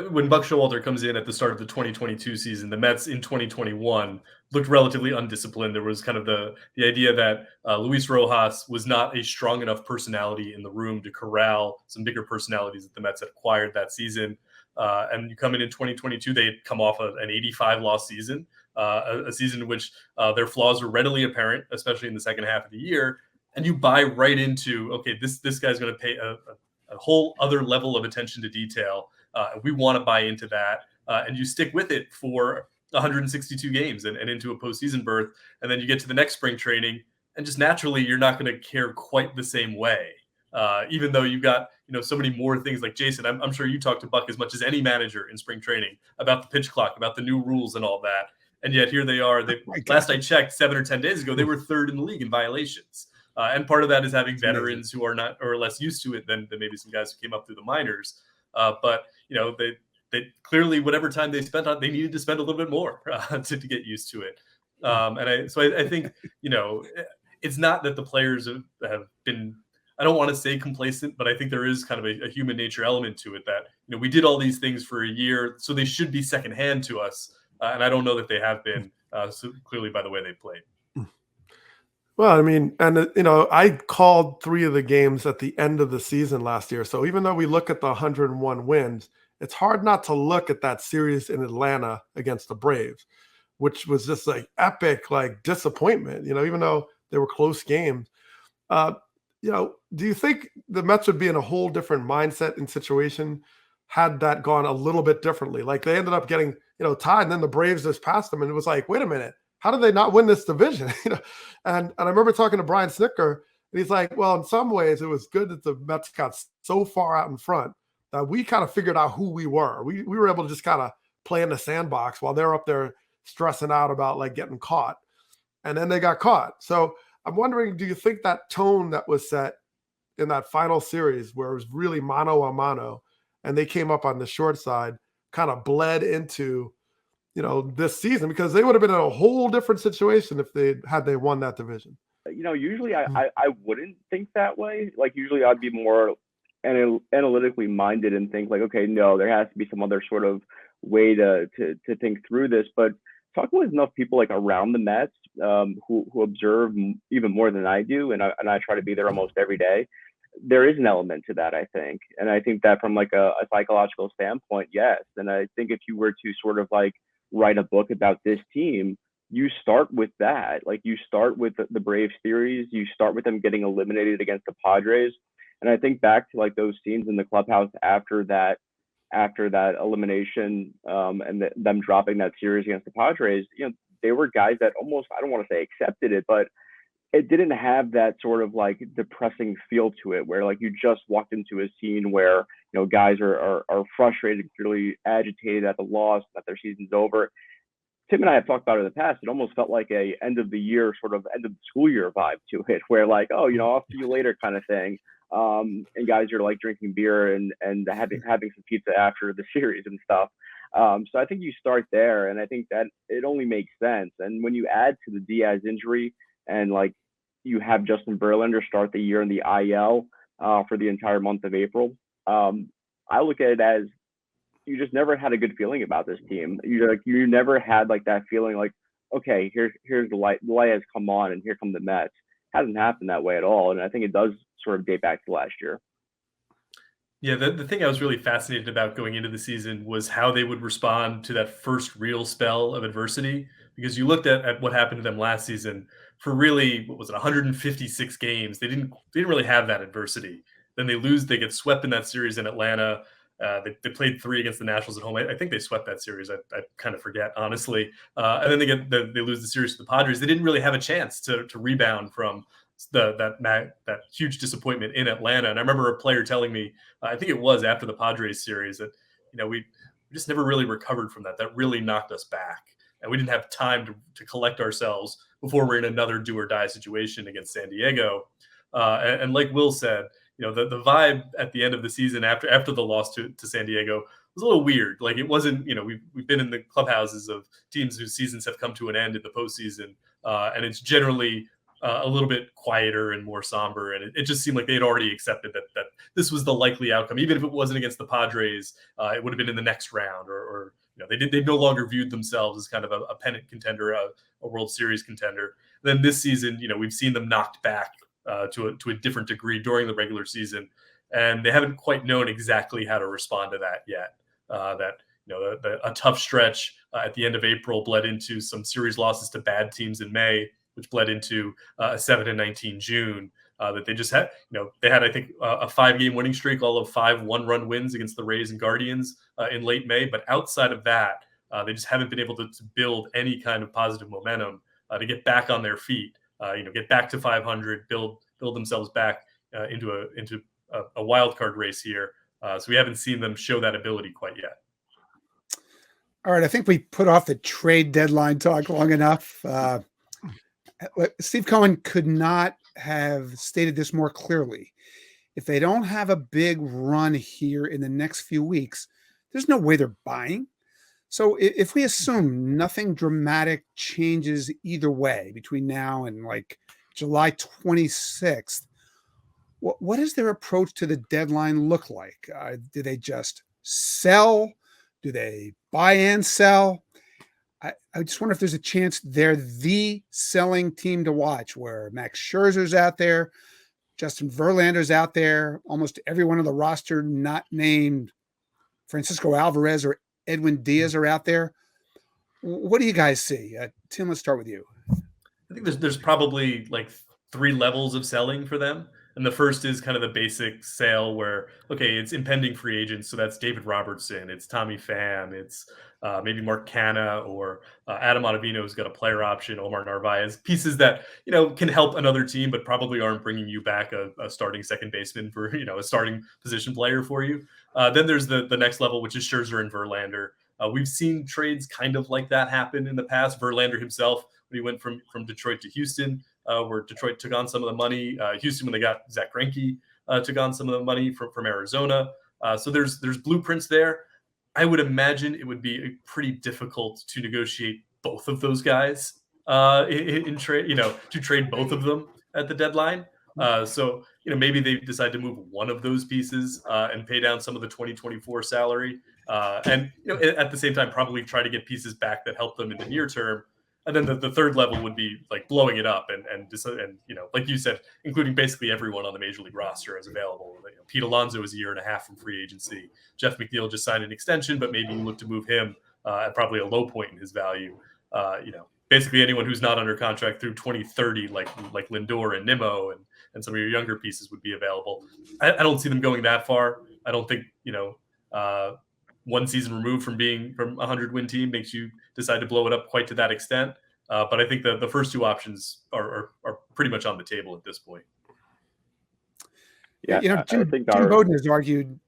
when Buck Showalter comes in at the start of the 2022 season, the Mets in 2021 looked relatively undisciplined. There was kind of the idea that Luis Rojas was not a strong enough personality in the room to corral some bigger personalities that the Mets had acquired that season. And you come in 2022, they had come off an 85 loss season, a season in which their flaws were readily apparent, especially in the second half of the year. And you buy right into, okay, this guy's going to pay a whole other level of attention to detail. We want to buy into that. And you stick with it for 162 games and into a postseason berth. And then you get to the next spring training, and just naturally, you're not going to care quite the same way. Even though you've got so many more things. Like Jason, I'm sure you talk to Buck as much as any manager in spring training about the pitch clock, about the new rules and all that. And yet here they are. Last I checked 7 or 10 days ago, they were third in the league in violations. And part of that is having veterans who are not or less used to it than maybe some guys who came up through the minors. But they clearly, whatever time they spent on, they needed to spend a little bit more to get used to it. I think it's not that the players have been, I don't want to say complacent, but I think there is kind of a human nature element to it that we did all these things for a year, so they should be secondhand to us. And I don't know that they have been so clearly by the way they played. Well, I mean, and I called 3 of the games at the end of the season last year. So even though we look at the 101 wins, it's hard not to look at that series in Atlanta against the Braves, which was just like epic, like disappointment, even though they were close games. Do you think the Mets would be in a whole different mindset and situation had that gone a little bit differently? Like they ended up getting, tied, and then the Braves just passed them. And it was like, wait a minute. How did they not win this division? And I remember talking to Brian Snicker, and he's like, well, in some ways it was good that the Mets got so far out in front that we kind of figured out who we were. We were able to just kind of play in the sandbox while they're up there stressing out about like getting caught. And then they got caught. So I'm wondering, do you think that tone that was set in that final series where it was really mano a mano and they came up on the short side kind of bled into this season, because they would have been in a whole different situation if they won that division? Usually I wouldn't think that way. Like usually I'd be more analytically minded and think like, okay, no, there has to be some other sort of way to think through this. But talking with enough people like around the Mets who observe even more than I do, and I try to be there almost every day, there is an element to that, I think. And I think that from like a psychological standpoint, yes. And I think if you were to sort of like write a book about this team, you start with that. Like you start with the Braves series, you start with them getting eliminated against the Padres. And I think back to like those scenes in the clubhouse after that elimination and them dropping that series against the Padres, they were guys that almost, I don't want to say accepted it, but it didn't have that sort of like depressing feel to it where like you just walked into a scene where, guys are frustrated, clearly agitated at the loss, that their season's over. Tim and I have talked about it in the past. It almost felt like a end of the year, sort of end of the school year vibe to it, where like, oh, I'll see you later kind of thing. And guys are like drinking beer and having some pizza after the series and stuff. So I think you start there, and I think that it only makes sense. And when you add to the Diaz injury and like you have Justin Verlander start the year in the IL for the entire month of April, I look at it as you just never had a good feeling about this team. You never had like that feeling like, okay, here's the light. The light has come on, and here come the Mets. Hasn't happened that way at all, and I think it does sort of date back to last year. Yeah, the thing I was really fascinated about going into the season was how they would respond to that first real spell of adversity. Because you looked at what happened to them last season for really, 156 games. They didn't really have that adversity. Then they lose, they get swept in that series in Atlanta. They played 3 against the Nationals at home. I think they swept that series. I kind of forget, honestly. And then they lose the series to the Padres. They didn't really have a chance to rebound from that huge disappointment in Atlanta. And I remember a player telling me, I think it was after the Padres series, that we just never really recovered from that. That really knocked us back, and we didn't have time to collect ourselves before we're in another do or die situation against San Diego. And like Will said, the vibe at the end of the season after the loss to San Diego was a little weird. Like it wasn't, we've been in the clubhouses of teams whose seasons have come to an end in the postseason, and it's generally a little bit quieter and more somber. And it just seemed like they had already accepted that this was the likely outcome. Even if it wasn't against the Padres, it would have been in the next round, or they no longer viewed themselves as kind of a pennant contender, a World Series contender. Then this season, we've seen them knocked back to a different degree during the regular season, and they haven't quite known exactly how to respond to that yet. A tough stretch at the end of April bled into some series losses to bad teams in May, which bled into a 7-19 June. That they just had, they had, I think, a 5-game winning streak, all of 5 one-run wins against the Rays and Guardians in late May. But outside of that, they just haven't been able to build any kind of positive momentum to get back on their feet, get back to 500, build themselves back into a wild card race here. So we haven't seen them show that ability quite yet. All right, I think we put off the trade deadline talk long enough. Steve Cohen could not have stated this more clearly. If they don't have a big run here in the next few weeks, there's no way they're buying. So if we assume nothing dramatic changes either way between now and like July 26th, what does their approach to the deadline look like? Do they just sell? Do they buy and sell? I just wonder if there's a chance they're the selling team to watch, where Max Scherzer's out there, Justin Verlander's out there, almost everyone on the roster not named Francisco Alvarez or Edwin Diaz are out there. What do you guys see? Tim, let's start with you. I think there's probably like 3 levels of selling for them. And the first is kind of the basic sale where, okay, it's impending free agents. So that's David Robertson, it's Tommy Pham, it's maybe Mark Canha, or Adam Ottavino's got a player option, Omar Narvaez, pieces that, can help another team, but probably aren't bringing you back a starting second baseman for, a starting position player for you. Then there's the next level, which is Scherzer and Verlander. We've seen trades kind of like that happen in the past. Verlander himself, when he went from Detroit to Houston, where Detroit took on some of the money. Houston, when they got Zach Greinke, took on some of the money from Arizona. So there's blueprints there. I would imagine it would be pretty difficult to negotiate both of those guys in trade, to trade both of them at the deadline. So maybe they decide to move one of those pieces and pay down some of the 2024 salary, and at the same time probably try to get pieces back that help them in the near term. And then the third level would be like blowing it up and like you said, including basically everyone on the major league roster is available. Pete Alonso is 1.5 years from free agency. Jeff McNeil just signed an extension, but maybe you look to move him at probably a low point in his value. Basically anyone who's not under contract through 2030, like Lindor and Nimmo and some of your younger pieces would be available. I don't see them going that far. I don't think one season removed from being from a 100-win team makes you decide to blow it up quite to that extent. But I think the first 2 options are pretty much on the table at this point. Yeah, Jim Bowden has argued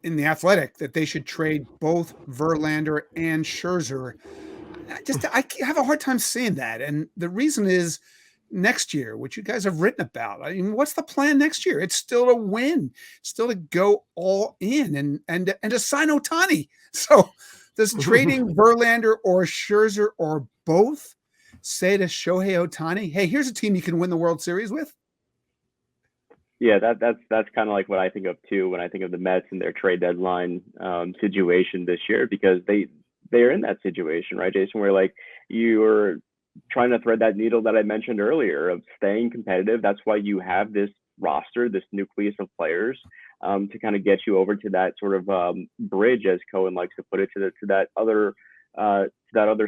in The Athletic that they should trade both Verlander and Scherzer. I have a hard time seeing that. And the reason is next year, which you guys have written about. I mean, what's the plan next year? It's still to win, still to go all in and to sign Ohtani. So does trading Verlander or Scherzer or both say to Shohei Ohtani, hey, here's a team you can win the World Series with? Yeah, that's kind of like what I think of too when I think of the Mets and their trade deadline situation this year, because they're in that situation, right, Jason, where like you're trying to thread that needle that I mentioned earlier of staying competitive. That's why you have this roster, this nucleus of players, to kind of get you over to that sort of bridge, as Cohen likes to put it, to that other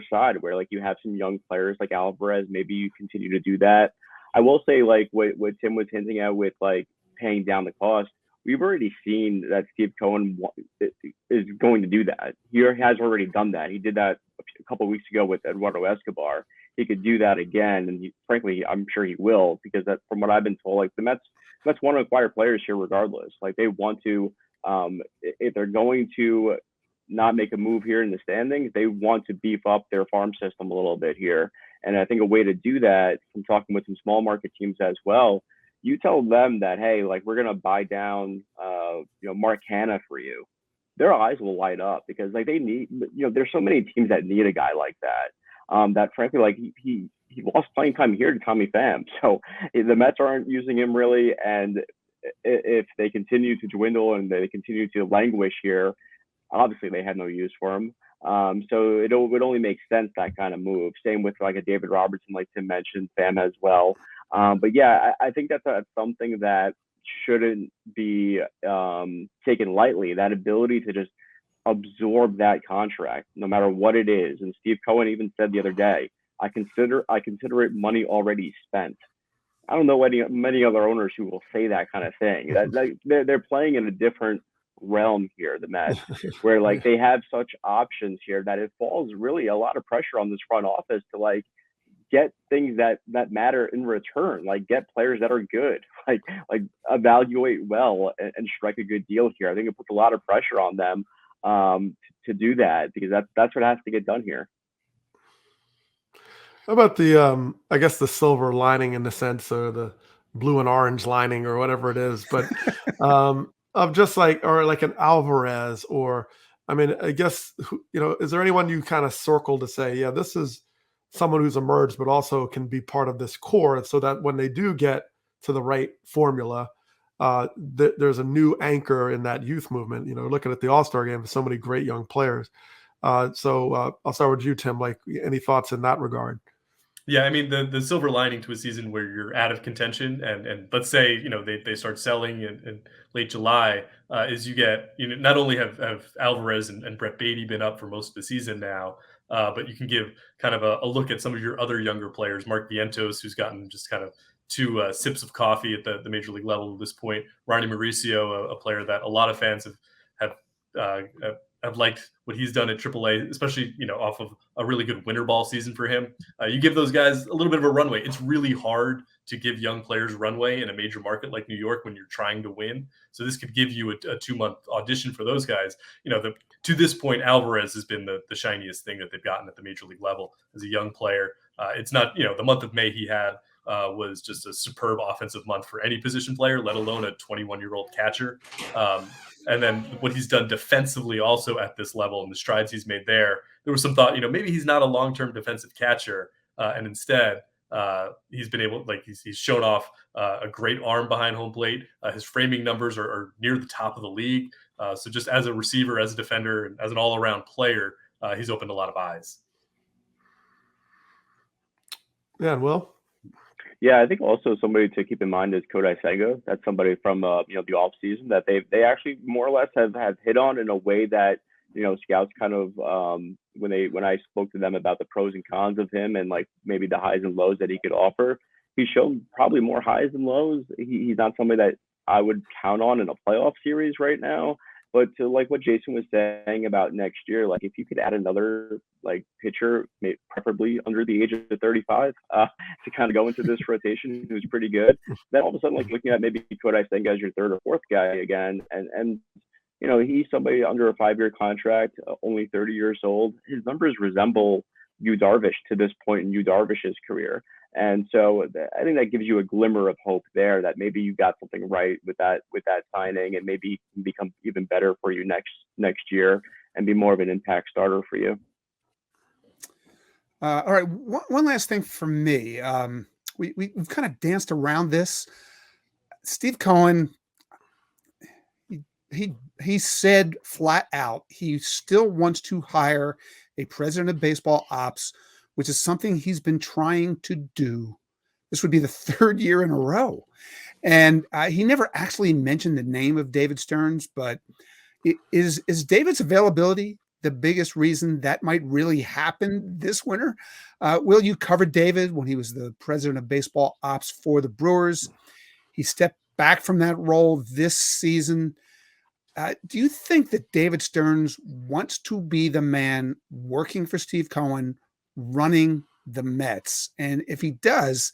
side where like you have some young players like Alvarez. Maybe you continue to do that. I will say, like what Tim was hinting at with like paying down the cost, we've already seen that Steve Cohen is going to do that. He has already done that. He did that a couple of weeks ago with Eduardo Escobar. He could do that again, and frankly, I'm sure he will, because that, from what I've been told, like the Mets want to acquire players here regardless. Like they want to, if they're going to not make a move here in the standings, they want to beef up their farm system a little bit here. And I think a way to do that, from talking with some small market teams as well, you tell them that, hey, like we're gonna buy down, Mark Canha for you. Their eyes will light up, because like they need, there's so many teams that need a guy like that. That frankly, like he he lost playing time here to Tommy Pham. So the Mets aren't using him really, and if they continue to dwindle and they continue to languish here, obviously they had no use for him. So it would only make sense, that kind of move. Same with like a David Robertson, like Tim mentioned, Pham as well. But yeah, I think that's something that shouldn't be taken lightly. That ability to just absorb that contract, no matter what it is. And Steve Cohen even said the other day, I consider it money already spent. I don't know many other owners who will say that kind of thing. They're playing in a different realm here, the Mets, where like they have such options here that it falls really a lot of pressure on this front office to like get things that matter in return, like get players that are good, like evaluate well and strike a good deal here. I think it puts a lot of pressure on them to do that, because that's what has to get done here. How about the I guess the silver lining in the sense, or the blue and orange lining, or whatever it is, but of just like, or like an Alvarez, or I mean, I guess, is there anyone you kind of circle to say, yeah, this is someone who's emerged, but also can be part of this core, so that when they do get to the right formula, there's a new anchor in that youth movement. Looking at the All-Star game, so many great young players. So I'll start with you, Tim. Like, any thoughts in that regard? Yeah, I mean, the silver lining to a season where you're out of contention, and let's say they start selling in late July, is you get, not only have Alvarez and Brett Beatty been up for most of the season now, but you can give kind of a look at some of your other younger players, Mark Vientos, who's gotten just kind of two sips of coffee at the major league level at this point, Ronnie Mauricio, a player that a lot of fans have liked what he's done at AAA, especially off of a really good winter ball season for him. You give those guys a little bit of a runway. It's really hard to give young players runway in a major market like New York when you're trying to win. So this could give you a 2-month audition for those guys. To this point, Alvarez has been the shiniest thing that they've gotten at the major league level as a young player. It's not, the month of May he had was just a superb offensive month for any position player, let alone a 21-year-old catcher. And then what he's done defensively also at this level and the strides he's made there was some thought, maybe he's not a long-term defensive catcher. And instead, he's been able, he's shown off a great arm behind home plate. His framing numbers are near the top of the league. So just as a receiver, as a defender, and as an all-around player, he's opened a lot of eyes. Yeah, Will? Yeah, I think also somebody to keep in mind is Kodai Senga. That's somebody from the off season that they actually more or less have hit on in a way that scouts kind of when I spoke to them about the pros and cons of him and like maybe the highs and lows that he could offer. He showed probably more highs than lows. He's not somebody that I would count on in a playoff series right now. But to like what Jason was saying about next year, like if you could add another like pitcher, preferably under the age of 35, to kind of go into this rotation, who's pretty good, then all of a sudden like looking at maybe Kodai Senga as your third or fourth guy again, and he's somebody under a 5-year contract, only 30 years old. His numbers resemble Yu Darvish to this point in Yu Darvish's career. And so I think that gives you a glimmer of hope there that maybe you got something right with that signing, and maybe he can become even better for you next year and be more of an impact starter for you. All right. One last thing from me. We've kind of danced around this. Steve Cohen, he said flat out he still wants to hire a president of baseball ops, which is something he's been trying to do. This would be the 3rd year in a row. And he never actually mentioned the name of David Stearns, but is David's availability the biggest reason that might really happen this winter? Will, you covered David when he was the president of baseball ops for the Brewers. He stepped back from that role this season. Do you think that David Stearns wants to be the man working for Steve Cohen, running the Mets? And if he does,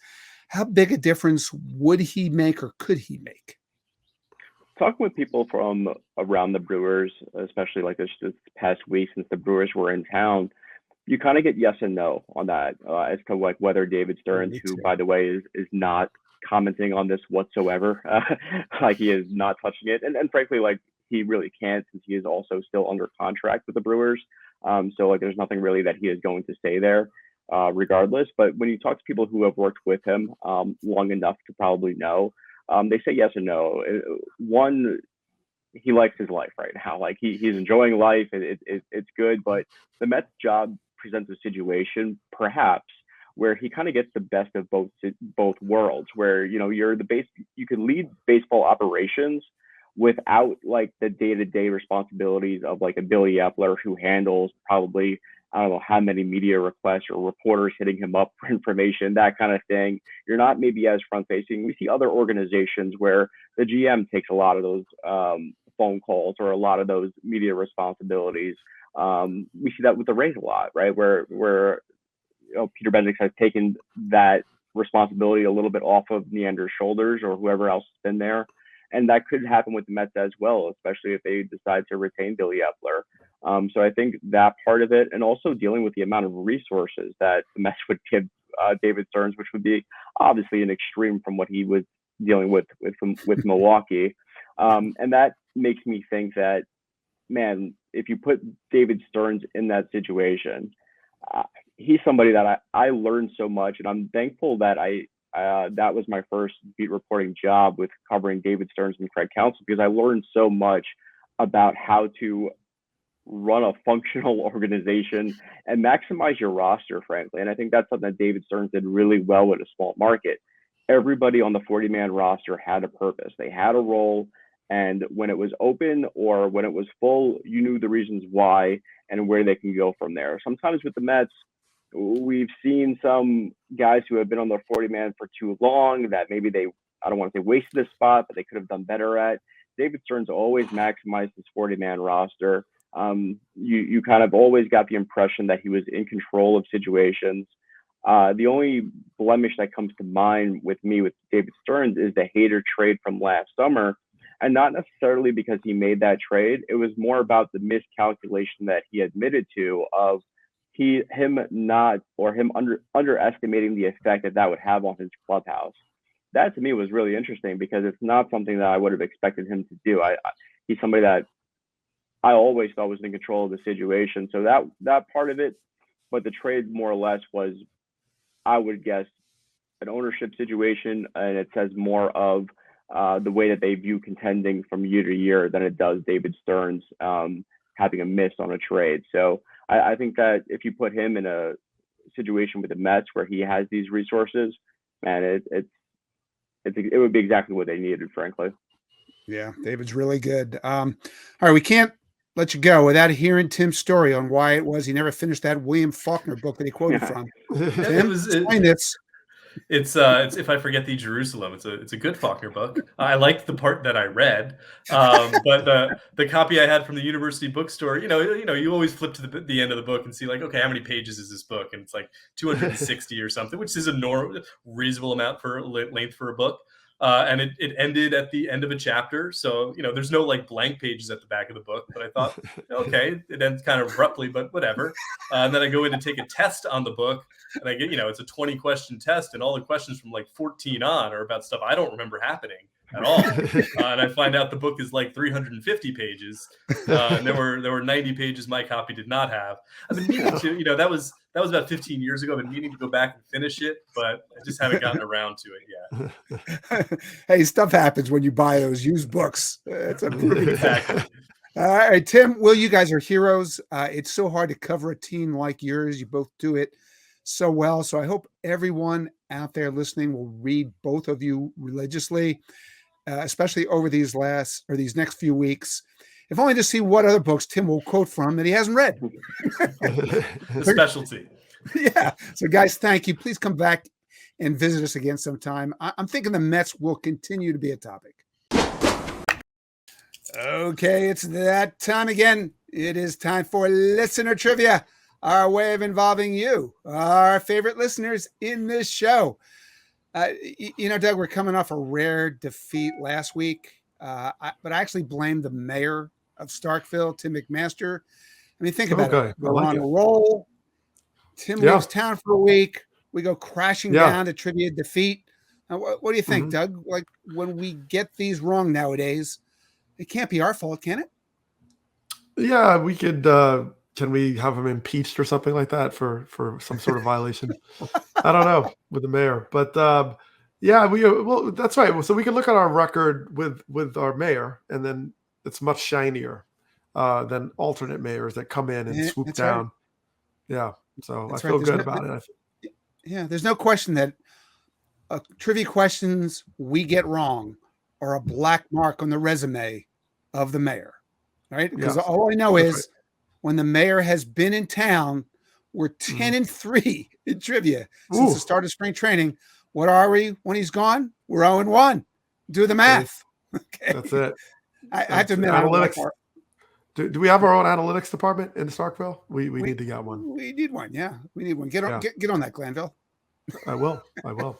how big a difference would he make, or could he make? Talking with people from around the Brewers, especially like this past week since the Brewers were in town, you kind of get yes and no on that as to like whether David Stearns, who by the way is not commenting on this whatsoever, like he is not touching it, and frankly like he really can't, since he is also still under contract with the Brewers. So like there's nothing really that he is going to say there. regardless. But when you talk to people who have worked with him long enough to probably know, they say yes or no. One, he likes his life right now. Like he's enjoying life. It's good. But the Mets job presents a situation, perhaps, where he kind of gets the best of both worlds. Where you can lead baseball operations without like the day-to-day responsibilities of like a Billy Epler who handles probably I don't know how many media requests or reporters hitting him up for information, that kind of thing. You're not maybe as front facing. We see other organizations where the GM takes a lot of those phone calls or a lot of those media responsibilities. We see that with the Rays a lot, right? Where Peter Bendix has taken that responsibility a little bit off of Neander's shoulders or whoever else has been there. And that could happen with the Mets as well, especially if they decide to retain Billy Epler. So I think that part of it, and also dealing with the amount of resources that the Mets would give David Stearns, which would be obviously an extreme from what he was dealing with Milwaukee. And that makes me think that, man, if you put David Stearns in that situation, he's somebody that I learned so much, and I'm thankful that that was my first beat reporting job with covering David Stearns and Craig Counsell, because I learned so much about how to run a functional organization and maximize your roster, frankly. And I think that's something that David Stearns did really well with a small market. Everybody on the 40-man roster had a purpose. They had a role. And when it was open or when it was full, you knew the reasons why and where they can go from there. Sometimes with the Mets, we've seen some guys who have been on the 40-man for too long that maybe I don't want to say wasted a spot, but they could have done better at. David Stearns always maximized his 40-man roster. You kind of always got the impression that he was in control of situations. The only blemish that comes to mind with David Stearns is the Hader trade from last summer. And not necessarily because he made that trade. It was more about the miscalculation that he admitted to of him underestimating the effect that would have on his clubhouse. That to me was really interesting because it's not something that I would have expected him to do. He's somebody that I always thought was in control of the situation. So that part of it, but the trade more or less was, I would guess, an ownership situation, and it says more of the way that they view contending from year to year than it does David Stearns having a miss on a trade. So I think that if you put him in a situation with the Mets where he has these resources, man, it would be exactly what they needed, frankly. Yeah, David's really good. All right, we can't let you go without hearing Tim's story on why it was he never finished that William Faulkner book that he quoted from. Tim, explain this. It's If I Forget Thee, Jerusalem. It's a good Faulkner book. I liked the part that I read, but the copy I had from the university bookstore, you always flip to the end of the book and see like, okay, how many pages is this book? And it's like 260 or something, which is a reasonable amount for length for a book. And it ended at the end of a chapter. So, there's no like blank pages at the back of the book, but I thought, okay, it ends kind of abruptly, but whatever. And then I go in to take a test on the book and I get, it's a 20 question test and all the questions from like 14 on are about stuff I don't remember happening at all. And I find out the book is like 350 pages. And there were 90 pages my copy did not have. I've been meaning to, that was about 15 years ago. I've been meaning to go back and finish it, but I just haven't gotten around to it yet. Hey, stuff happens when you buy those used books. It's a exactly. All right, Tim, Will, you guys are heroes. It's so hard to cover a team like yours. You both do it so well. So I hope everyone out there listening will read both of you religiously, especially over these next few weeks. If only to see what other books Tim will quote from that he hasn't read. The specialty. Yeah. So, guys, thank you. Please come back and visit us again sometime. I'm thinking the Mets will continue to be a topic. Okay, it's that time again. It is time for listener trivia, our way of involving you, our favorite listeners in this show. Doug, we're coming off a rare defeat last week, but I actually blame the mayor of Starkville, Tim McMaster. I mean, think about it. We're on a roll. Tim leaves town for a week. We go crashing down to trivia defeat. Now, what do you think, Doug? Like when we get these wrong nowadays, it can't be our fault, can it? Yeah, we could Can we have him impeached or something like that for some sort of violation? I don't know with the mayor, but yeah, well, that's right. So we can look at our record with our mayor, and then it's much shinier than alternate mayors that come in and swoop That's down. right. Yeah, so That's I right. feel good about it. Yeah, there's no question that trivia questions we get wrong are a black mark on the resume of the mayor, right? Because Yes, all I know that's is right. when the mayor has been in town, we're 10-3 in trivia since the start of spring traiing. What are we when he's gone? We're 0-1. Do the math. Okay. That's it. I have to admit, analytics. Do we have our own analytics department in Starkville? We need to get one. We need one. Yeah, we need one. Get on that, Glanville. I will. All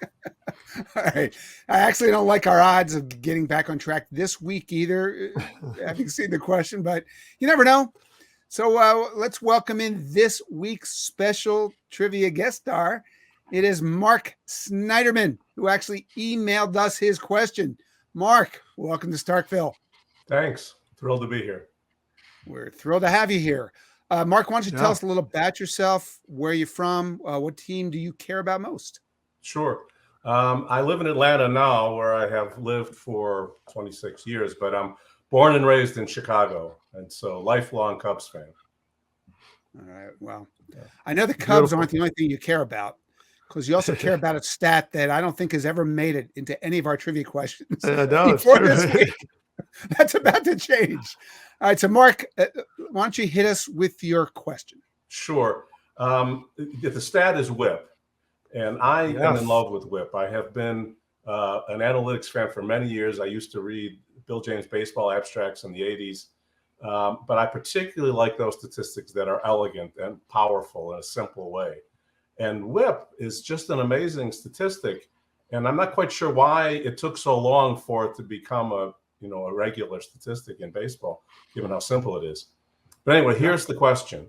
right. I actually don't like our odds of getting back on track this week either, having seen the question, but you never know. So let's welcome in this week's special trivia guest star. It is Mark Snyderman, who actually emailed us his question. Mark, welcome to Starkville. Thanks. Thrilled to be here. We're thrilled to have you here. Mark, why don't you tell us a little about yourself, where you're from, what team do you care about most? Sure. I live in Atlanta now, where I have lived for 26 years, but I'm born and raised in Chicago, and so lifelong Cubs fan. All right. Well, I know the Cubs aren't the only thing you care about, because you also care about a stat that I don't think has ever made it into any of our trivia questions before this week. That's about to change. All right. So, Mark, why don't you hit us with your question? Sure. The stat is WHIP, and I am in love with WHIP. I have been an analytics fan for many years. I used to read Bill James baseball abstracts in the 80s, but I particularly like those statistics that are elegant and powerful in a simple way. And WHIP is just an amazing statistic, and I'm not quite sure why it took so long for it to become a regular statistic in baseball, given how simple it is. But anyway, here's the question,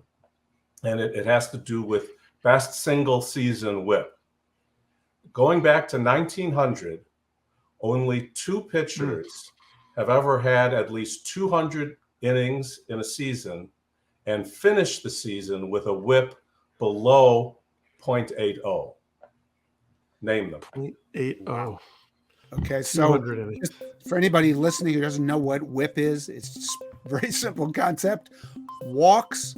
and it has to do with best single season WHIP. Going back to 1900, only 2 pitchers have ever had at least 200 innings in a season and finished the season with a WHIP below 0.80. Name them. 0.80. Okay, so for anybody listening who doesn't know what WHIP is, it's just a very simple concept. Walks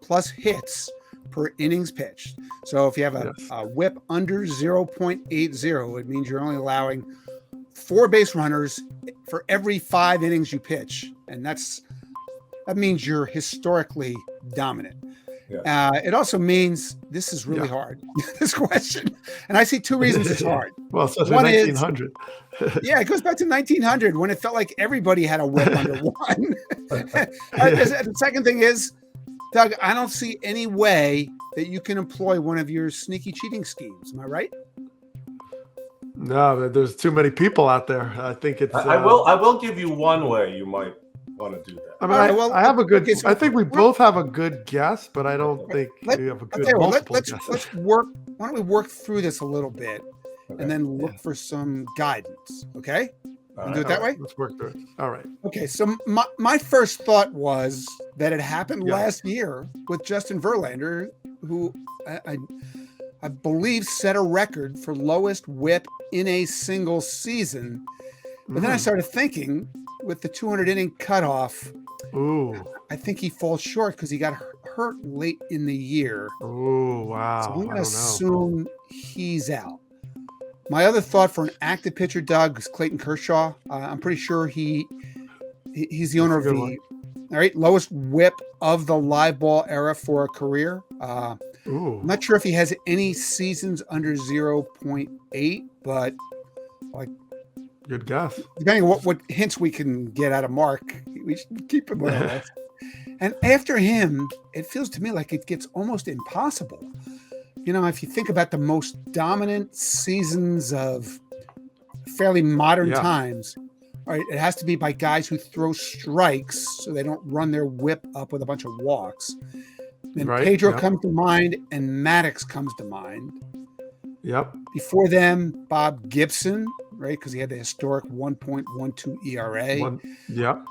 plus hits per innings pitched. So if you have a WHIP under 0.80, it means you're only allowing 4 base runners for every 5 innings you pitch. And that means you're historically dominant. Yeah. It also means this is really hard, this question. And I see 2 reasons it's hard. Well, so 1900. It goes back to 1900 when it felt like everybody had a WHIP under 1. The second thing is, Doug, I don't see any way that you can employ one of your sneaky cheating schemes. Am I right? No, there's too many people out there. I think it's. I will give you one way you might want to do that. I mean, I have a good. I think we both have a good guess, but I don't think we have a good multiple guesses. Let's work. Why don't we work through this a little bit, and then look for some guidance? Okay. Do it that way. Let's work through it. All right. Okay. So my first thought was that it happened last year with Justin Verlander, who I believe set a record for lowest WHIP in a single season. But then I started thinking, with the 200 inning cutoff, I think he falls short because he got hurt late in the year. Oh, wow. So I'm going to assume he's out. My other thought for an active pitcher, Doug, is Clayton Kershaw. I'm pretty sure he's the owner of the lowest WHIP of the live ball era for a career. I'm not sure if he has any seasons under 0.8, but good guess. Depending on what hints we can get out of Mark, we should keep him on the list. And after him, it feels to me like it gets almost impossible. If you think about the most dominant seasons of fairly modern times, all right, it has to be by guys who throw strikes so they don't run their WHIP up with a bunch of walks. Then Pedro comes to mind and Maddox comes to mind. Yep. Before them, Bob Gibson, right? Because he had the historic 1.12 ERA. Yep.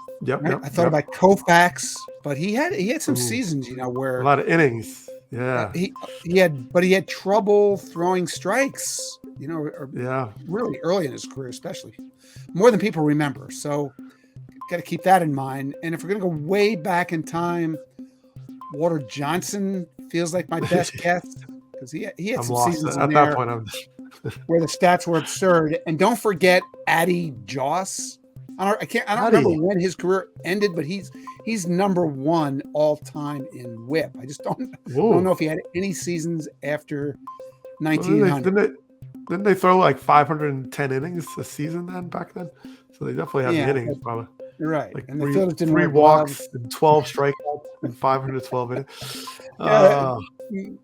Right? I thought about Koufax, but he had some Ooh. seasons, where A lot of innings. Yeah. he had trouble throwing strikes, or Yeah. really early in his career, especially more than people remember. So got to keep that in mind. And if we're going to go way back in time, Walter Johnson feels like my best guess because he had some seasons in at there that point. where the stats were absurd. And don't forget Addy Joss. I don't remember when his career ended, but he's number one all time in WHIP. I just don't know if he had any seasons after 1900. Didn't they throw like 510 innings a season back then? So they definitely had the innings, probably. Right. Like and the fielders didn't three wear walks gloves. and 12 strikeouts and 512 innings. All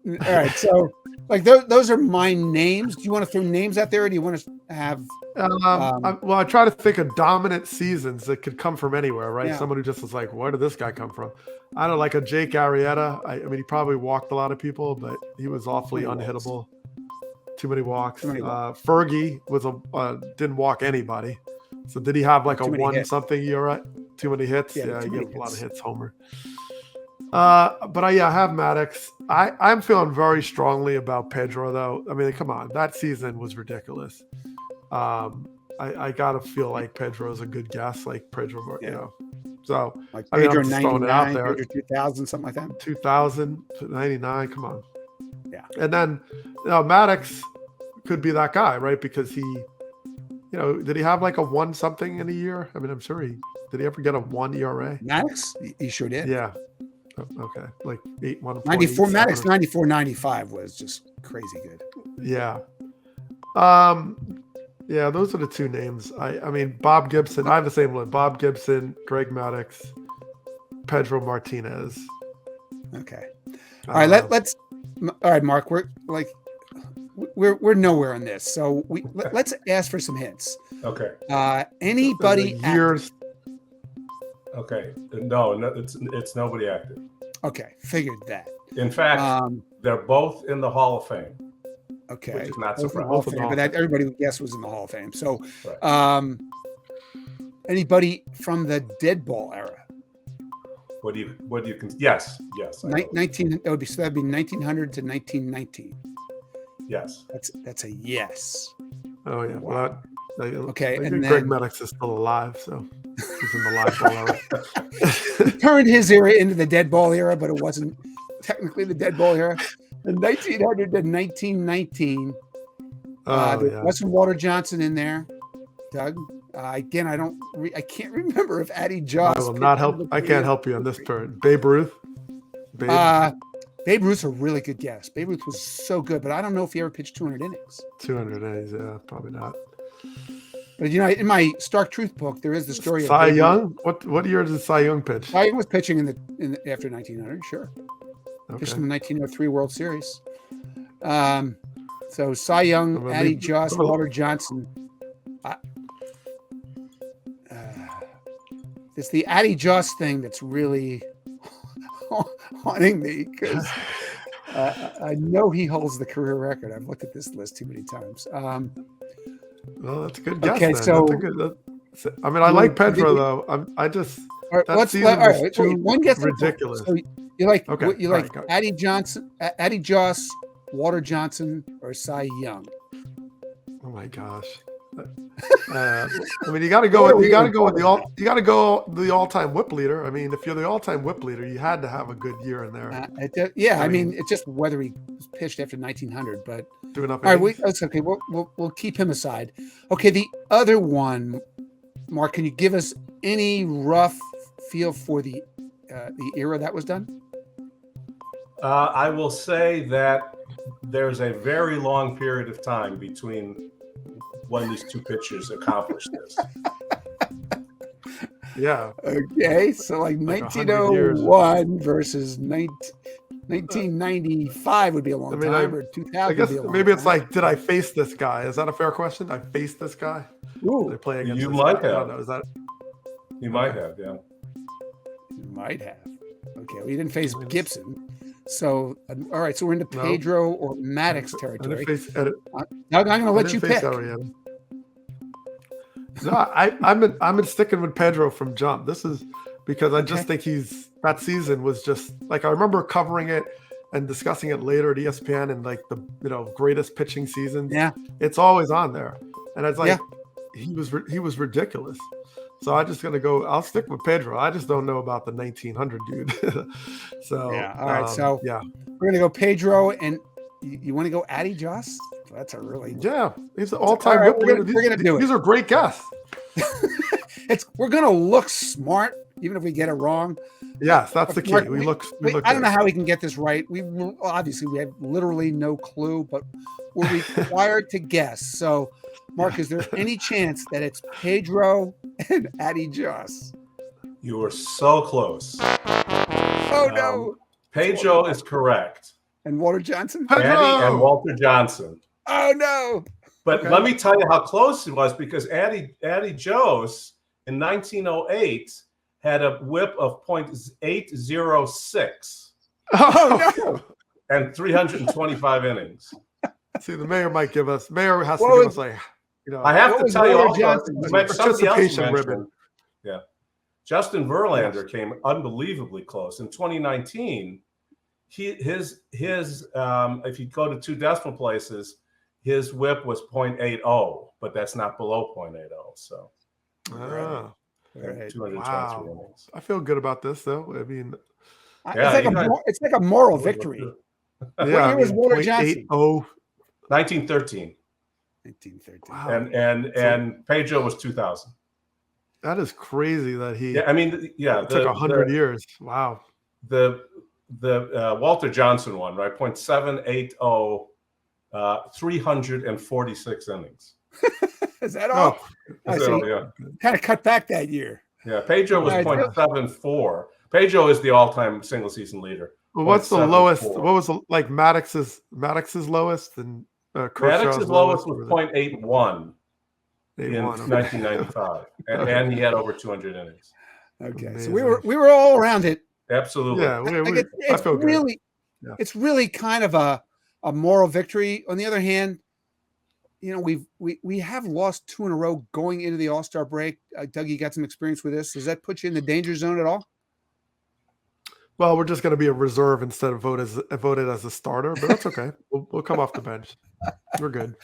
right. So, like, those are my names. Do you want to throw names out there, or do you want to have? I try to think of dominant seasons that could come from anywhere, right? Yeah. Someone who just was like, where did this guy come from? I don't know, like a Jake Arrieta. I mean, he probably walked a lot of people, but he was awfully unhittable. Too many walks. Fergie didn't walk anybody. So did he have like a one hits. Something ERA? Too many hits? Yeah, he gave a lot of hits, Homer. But I have Maddox. I'm feeling very strongly about Pedro, though. I mean, come on. That season was ridiculous. I got to feel like Pedro's a good guess, like Pedro, So, like Pedro, I'm just throwing it out there. Pedro 2000, something like that. 2000, 99, come on. Yeah. And then, Maddox could be that guy, right? Because he, did he have like a 1 something in a year? I mean, I'm sure did he ever get a 1 ERA? Maddox? He sure did. Yeah. Okay. Like 8-1. 94, Maddox 94-95 was just crazy good. Yeah. Yeah, those are the two names. I mean, Bob Gibson. I have the same one. Bob Gibson, Greg Maddox, Pedro Martinez. Okay. All right. Let's. All right, Mark. We're nowhere on this, so let's ask for some hints. Okay. Anybody years? Okay. No, it's nobody active. Okay, figured that. In fact, they're both in the Hall of Fame. Okay, which is not surprising. But everybody would guess was in the Hall of Fame. So, right. Anybody from the dead ball era? What do you yes. 19 that'd be 1900 to 1919. Yes. That's a yes. Oh yeah. Wow. Well, okay, and then Greg Maddox is still alive, so he's in the live ball He era. turned his era into the dead ball era, but it wasn't technically the dead ball era. In 1900 to 1919, there wasn't Walter Johnson in there. Doug, again, I can't remember if Addy Joss. I will not help. I can't help you on this turn. Babe Ruth. Babe Ruth's a really good guess. Babe Ruth was so good, but I don't know if he ever pitched 200 innings. 200 innings, yeah, probably not. But in my Stark Truth book, there is the story of Cy Young. What year did Cy Young pitch? Cy Young was pitching after 1900, sure. Okay. Pitched in the 1903 World Series. So Cy Young, Addy Joss, Walter Johnson. It's the Addy Joss thing that's really haunting me because I know he holds the career record. I've looked at this list too many times. Well, that's a good guess. Okay, then. so I mean, I like Pedro though. I just that season was too ridiculous. So you like Addy Johnson, Addy Joss, Walter Johnson, or Cy Young? Oh my gosh. I mean, you got to go with the all-time WHIP leader. I mean, if you're the all-time WHIP leader, you had to have a good year in there. I mean, it's just whether he pitched after 1900. But all right, that's okay. We'll keep him aside. Okay, the other one, Mark, can you give us any rough feel for the era that was done? I will say that there's a very long period of time between when these two pitchers accomplished this. Yeah. Okay, so like 1901 versus 1995 would be a long time, or 2000. I guess maybe it's like, did I face this guy? Is that a fair question? I faced this guy. Ooh, did I play against you this might guy? have. I don't know. Is that? You might have, yeah. You might have. Okay, well, you didn't face Gibson. So, all right, so we're into Pedro or Maddox territory. I didn't face Doug, I'm going to let you pick. No, I'm in sticking with Pedro from jump. This is because I just think that season was just like I remember covering it and discussing it later at ESPN and like the greatest pitching seasons. Yeah, it's always on there, and it's like he was ridiculous. So I'm just gonna go. I'll stick with Pedro. I just don't know about the 1900 dude. So yeah. All right. So we're gonna go Pedro, and you want to go Addy Joss? That's a really he's an all-time right, whip we're leader. gonna do it. These are great guests. We're gonna look smart, even if we get it wrong. Yes, that's the key. Mark, we look. I don't know how we can get this right. We have literally no clue, but we're required to guess. So, Mark, is there any chance that it's Pedro and Addy Joss? You were so close. Oh no! Pedro is correct. And Walter Johnson? Addy and Walter Johnson. Oh no! But let me tell you how close it was, because Addy Joss in 1908 had a whip of .806. Oh no! And 325 innings. See, the mayor might give us. Mayor has to give us like, I have to tell you also, participation ribbon. Yeah, Justin Verlander came unbelievably close in 2019. His if you go to two decimal places, his whip was .80, but that's not below .80. So, right. 223 innings. I feel good about this, though. I mean, it's like a moral victory. Yeah, what year was Walter Johnson? 1913. 1913. Wow. And Pedro was 2000. That is crazy that he. Yeah, I mean, it took 100 years. Wow. The Walter Johnson one, right? .780, 346 innings. Is that all? Yeah. Kind of cut back that year. Yeah, Pedro was .74. Pedro is the all-time single season leader. Well, what's the lowest? What was like Maddox's lowest and Maddox's lowest was .81 in 1995, and he had over 200 innings. Okay, amazing. So we were all around it. Absolutely. Yeah, I feel really good. It's really kind of a moral victory. On the other hand, we have lost 2 in a row going into the All-Star break. Doug, you got some experience with this. Does that put you in the danger zone at all? Well, we're just going to be a reserve instead of voted as a starter, but that's okay. We'll come off the bench. We're good.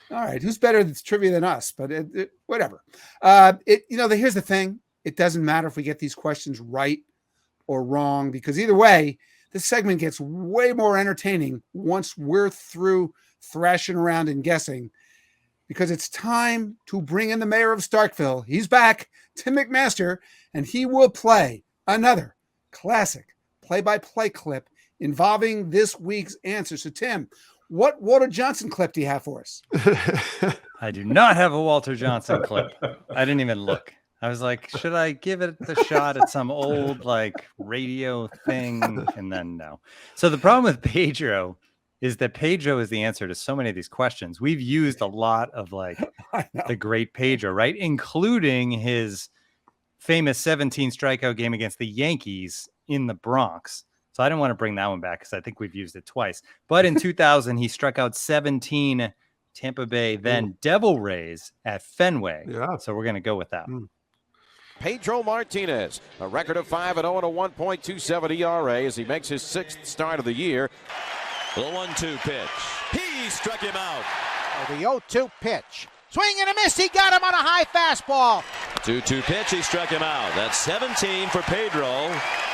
All right. Who's better at trivia than us? But whatever. Here's the thing. It doesn't matter if we get these questions right or wrong, because either way, this segment gets way more entertaining once we're through thrashing around and guessing, because it's time to bring in the mayor of Starkville. He's back, Tim McMaster, and he will play another classic play-by-play clip involving this week's answer. So, Tim, what Walter Johnson clip do you have for us? I do not have a Walter Johnson clip. I didn't even look. I was like, should I give it the shot at some old radio thing? And then no. So the problem with Pedro is that Pedro is the answer to so many of these questions. We've used a lot of the great Pedro, right? Including his famous 17 strikeout game against the Yankees in the Bronx. So I didn't want to bring that one back because I think we've used it twice. But in 2000, he struck out 17 Tampa Bay, then Devil Rays at Fenway. Yeah. So we're going to go with that. Pedro Martinez, a record of 5-0 and a 1.27 ERA as he makes his 6th start of the year. The 1-2 pitch. He struck him out. The 0-2 pitch. Swing and a miss. He got him on a high fastball. 2-2 pitch. He struck him out. That's 17 for Pedro,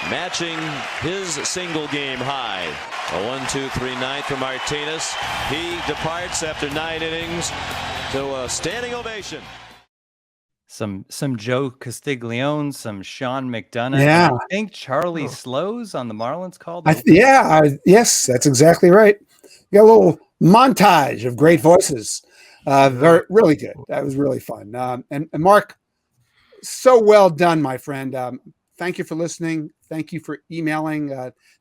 matching his single game high. A 1-2-3 ninth for Martinez. He departs after 9 innings to a standing ovation. Some Joe Castiglione, some Sean McDonough. Yeah. I think Charlie Slows on the Marlins called. Yes, that's exactly right. You got a little montage of great voices. Really good. That was really fun. And Mark, so well done, my friend. Thank you for listening. Thank you for emailing.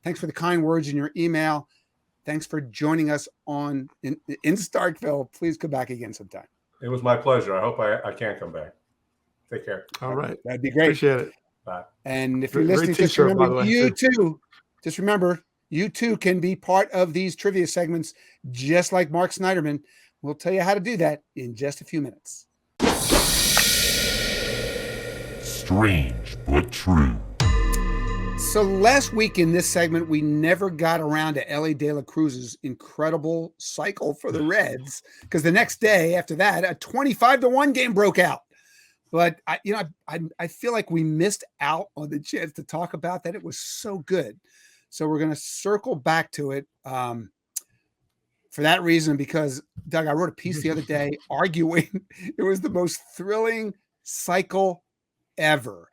Thanks for the kind words in your email. Thanks for joining us in Starkville. Please come back again sometime. It was my pleasure. I hope I can come back. Take care. All right. That'd be great. Appreciate it. Bye. And if you're listening, just remember, you too can be part of these trivia segments, just like Mark Snyderman. We'll tell you how to do that in just a few minutes. Strange but true. So last week in this segment, we never got around to Elly De La Cruz's incredible cycle for the Reds because the next day after that, a 25-1 game broke out. But I feel like we missed out on the chance to talk about that. It was so good. So we're going to circle back to it for that reason, because Doug, I wrote a piece the other day arguing it was the most thrilling cycle ever.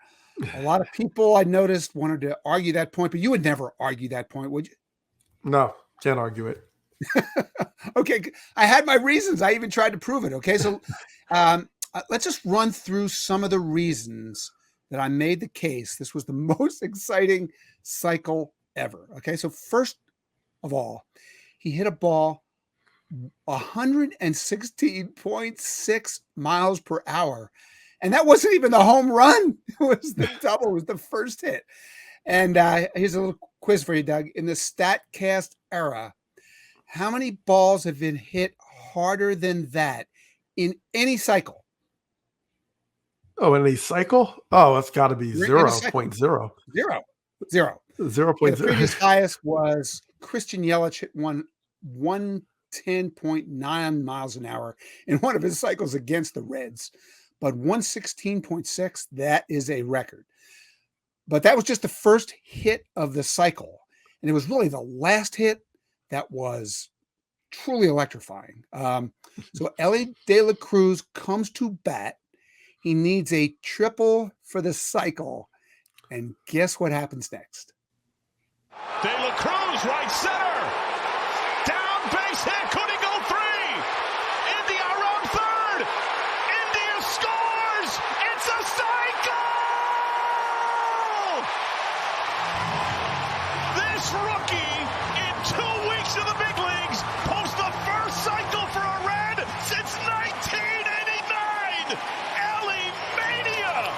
A lot of people I noticed wanted to argue that point, but you would never argue that point, would you? No, can't argue it. Okay. I had my reasons. I even tried to prove it. Okay. So let's just run through some of the reasons that I made the case this was the most exciting cycle ever. Okay. So first of all, he hit a ball 116.6 miles per hour. And that wasn't even the home run. It was the double. It was the first hit. And here's a little quiz for you, Doug. In the StatCast era, how many balls have been hit harder than that in any cycle? Oh, in any cycle? Oh, it's got to be 0.0. 0. The 0.0. previous highest was Christian Yelich hit 110.9 miles an hour in one of his cycles against the Reds. But 116.6, that is a record. But that was just the first hit of the cycle. And it was really the last hit that was truly electrifying. So Elly De La Cruz comes to bat. He needs a triple for the cycle. And guess what happens next? De La Cruz, right center. Down base hit. Could he go 3? India around third. India scores. It's a cycle. This rookie in 2 weeks in the big leagues posts the first cycle for a Red since 1989. Elly Mania.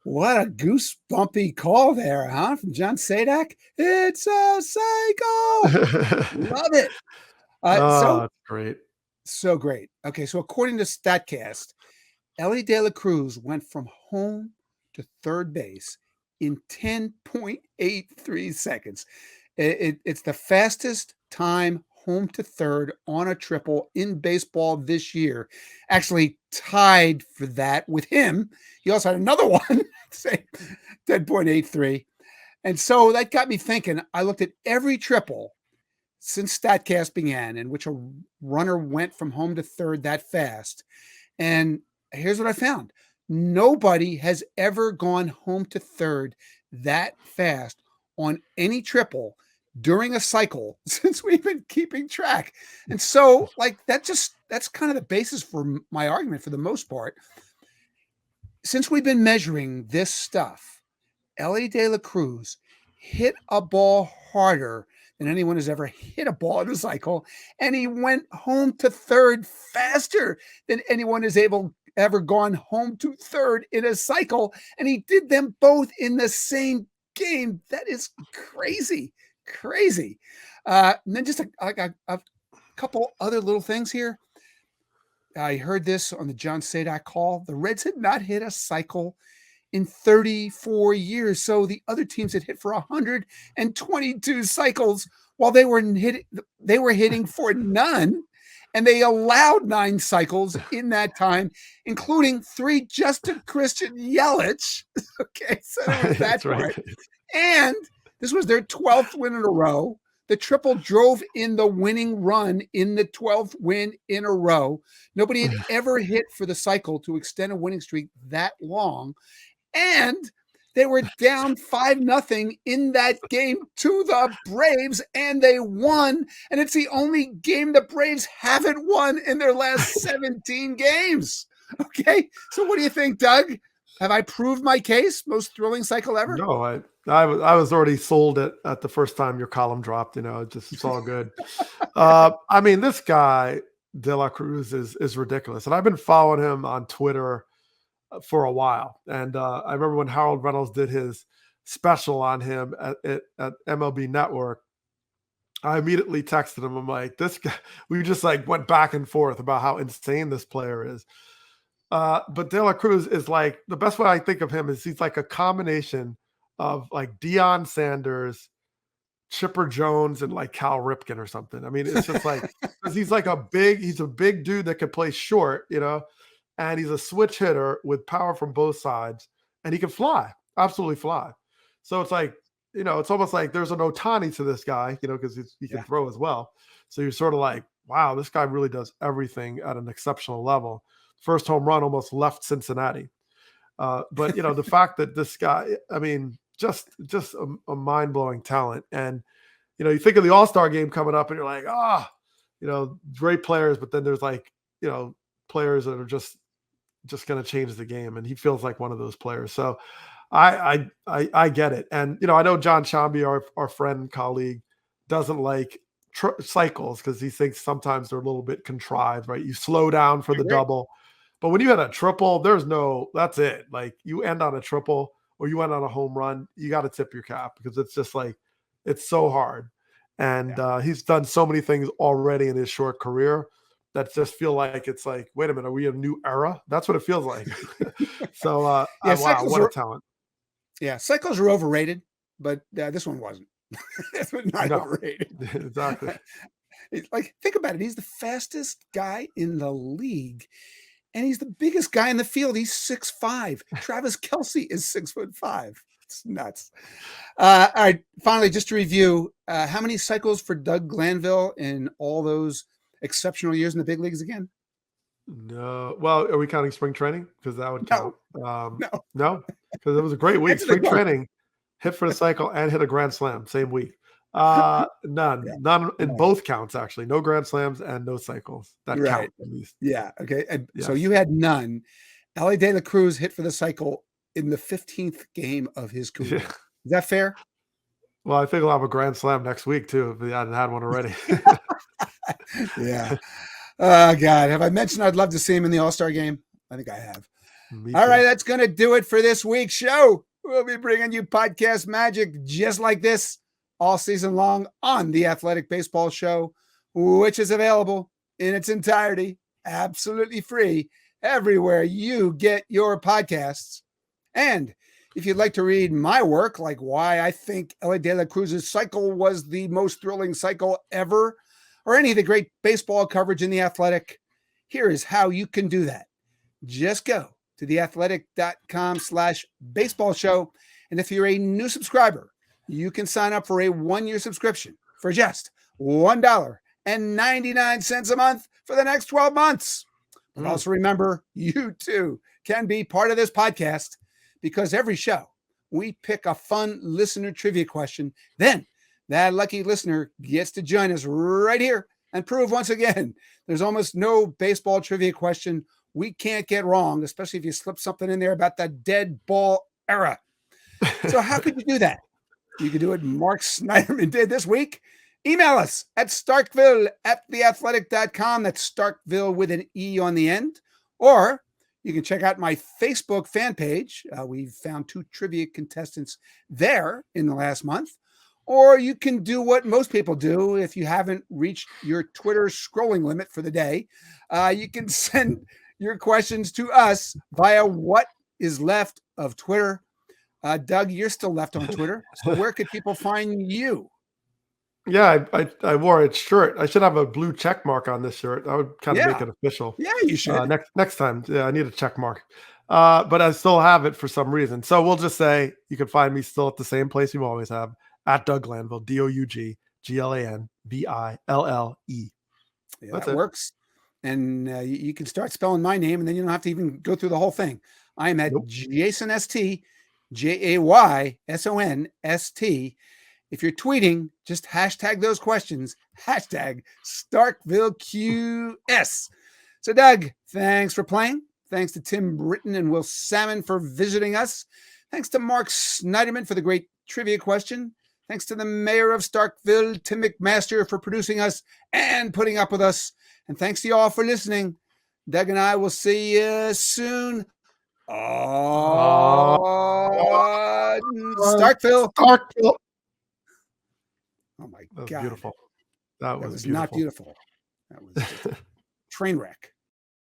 What a goosebumpy call there, huh? From John Sadak. It's a cycle. Love it. That's great. So great. Okay, so according to StatCast, Elly De La Cruz went from home to third base in 10.83 seconds. It's the fastest time home to third on a triple in baseball this year. Actually tied for that with him. He also had another one, say 10.83. And so that got me thinking. I looked at every triple since StatCast began in which a runner went from home to third that fast. And here's what I found. Nobody has ever gone home to third that fast on any triple during a cycle since we've been keeping track. And so that's kind of the basis for my argument for the most part. Since we've been measuring this stuff, Elly De La Cruz hit a ball harder than anyone has ever hit a ball in a cycle. And he went home to third faster than anyone has ever gone home to third in a cycle. And he did them both in the same game. That is crazy. And then just a couple other little things here. I heard this on the John Sadak call. The Reds had not hit a cycle in 34 years. So the other teams had hit for 122 cycles while they were hitting for none. And they allowed 9 cycles in that time, including 3 just to Christian Yelich. Okay, so that was that part. Right. And this was their 12th win in a row. The triple drove in the winning run in the 12th win in a row. Nobody had ever hit for the cycle to extend a winning streak that long. And they were down 5-0 in that game to the Braves, and they won. And it's the only game the Braves haven't won in their last 17 games. Okay, so what do you think, Doug? Have I proved my case? Most thrilling cycle ever? No, I was already sold at the first time your column dropped. It's all good. I mean, this guy De La Cruz is ridiculous, and I've been following him on Twitter for a while. And I remember when Harold Reynolds did his special on him at MLB Network, I immediately texted him. I'm like, this guy, we just went back and forth about how insane this player is. But De La Cruz is like, the best way I think of him is he's like a combination of like Deion Sanders, Chipper Jones, and like Cal Ripken or something. I mean, it's just like, because he's a big dude that can play short, and he's a switch hitter with power from both sides, and he can fly, absolutely fly. So it's like, it's almost like there's an Ohtani to this guy, because he can throw as well. So you're sort of like, wow, this guy really does everything at an exceptional level. First home run almost left Cincinnati. But, the fact that this guy, I mean, just a mind-blowing talent. And, you think of the All-Star game coming up and you're like, great players, but then there's like, players that are just going to change the game. And he feels like one of those players. So I get it. And, I know John Shambi, our friend, colleague, doesn't like cycles because he thinks sometimes they're a little bit contrived, right? You slow down for the double. But when you had a triple, that's it. Like you end on a triple or you end on a home run, you got to tip your cap because it's just like, it's so hard. And he's done so many things already in his short career that just feel like it's like, wait a minute, are we in a new era? That's what it feels like. So, wow, what a talent. Yeah, cycles are overrated, but this one wasn't. This was not overrated. Exactly. Like, think about it. He's the fastest guy in the league. And he's the biggest guy in the field. He's 6'5". Travis Kelce is 6'5". It's nuts. All right. Finally, just to review, how many cycles for Doug Glanville in all those exceptional years in the big leagues again? No. Well, are we counting spring training? Because that would count. No. Because it was a great week. Spring training, hit for the cycle and hit a grand slam same week. None in both counts, actually. No grand slams and no cycles. That count at least. Yeah. Okay. And so you had none. Elly De La Cruz hit for the cycle in the 15th game of his career. Yeah. Is that fair? Well, I think we'll have a grand slam next week too if we hadn't had one already. Yeah. Oh God. Have I mentioned I'd love to see him in the All-Star game? I think I have. All right. That's going to do it for this week's show. We'll be bringing you podcast magic just like this all season long on the Athletic Baseball Show, which is available in its entirety, absolutely free, everywhere you get your podcasts. And if you'd like to read my work, like why I think Elly De La Cruz's cycle was the most thrilling cycle ever, or any of the great baseball coverage in The Athletic, here is how you can do that. Just go to theathletic.com/baseball show. And if you're a new subscriber, you can sign up for a 1-year subscription for just $1.99 a month for the next 12 months. But also remember, you too can be part of this podcast because every show we pick a fun listener trivia question. Then that lucky listener gets to join us right here and prove once again there's almost no baseball trivia question we can't get wrong, especially if you slip something in there about the dead ball era. So how could you do that? You can do what Mark Snyderman did this week. Email us at starkville@theathletic.com. That's Starkville with an E on the end. Or you can check out my Facebook fan page. We've found 2 trivia contestants there in the last month. Or you can do what most people do if you haven't reached your Twitter scrolling limit for the day. You can send your questions to us via what is left of Twitter. Doug, you're still left on Twitter. So where could people find you? Yeah, I wore a shirt. I should have a blue check mark on this shirt. I would kind of make it official. Yeah, you should. Next time. Yeah, I need a check mark. But I still have it for some reason. So we'll just say you can find me still at the same place you always have, at Doug Glanville, DougGlanville. Yeah, that works. And you can start spelling my name, and then you don't have to even go through the whole thing. I'm at Jason ST, JaysonST. If you're tweeting, just hashtag those questions, hashtag StarkvilleQS. So, Doug, thanks for playing. Thanks to Tim Britton and Will Sammon for visiting us. Thanks to Mark Snyderman for the great trivia question. Thanks to the mayor of Starkville, Tim McMaster, for producing us and putting up with us. And thanks to you all for listening. Doug and I will see you soon. Starkville. Oh my God. Beautiful. That was beautiful. Not beautiful. That was just a train wreck.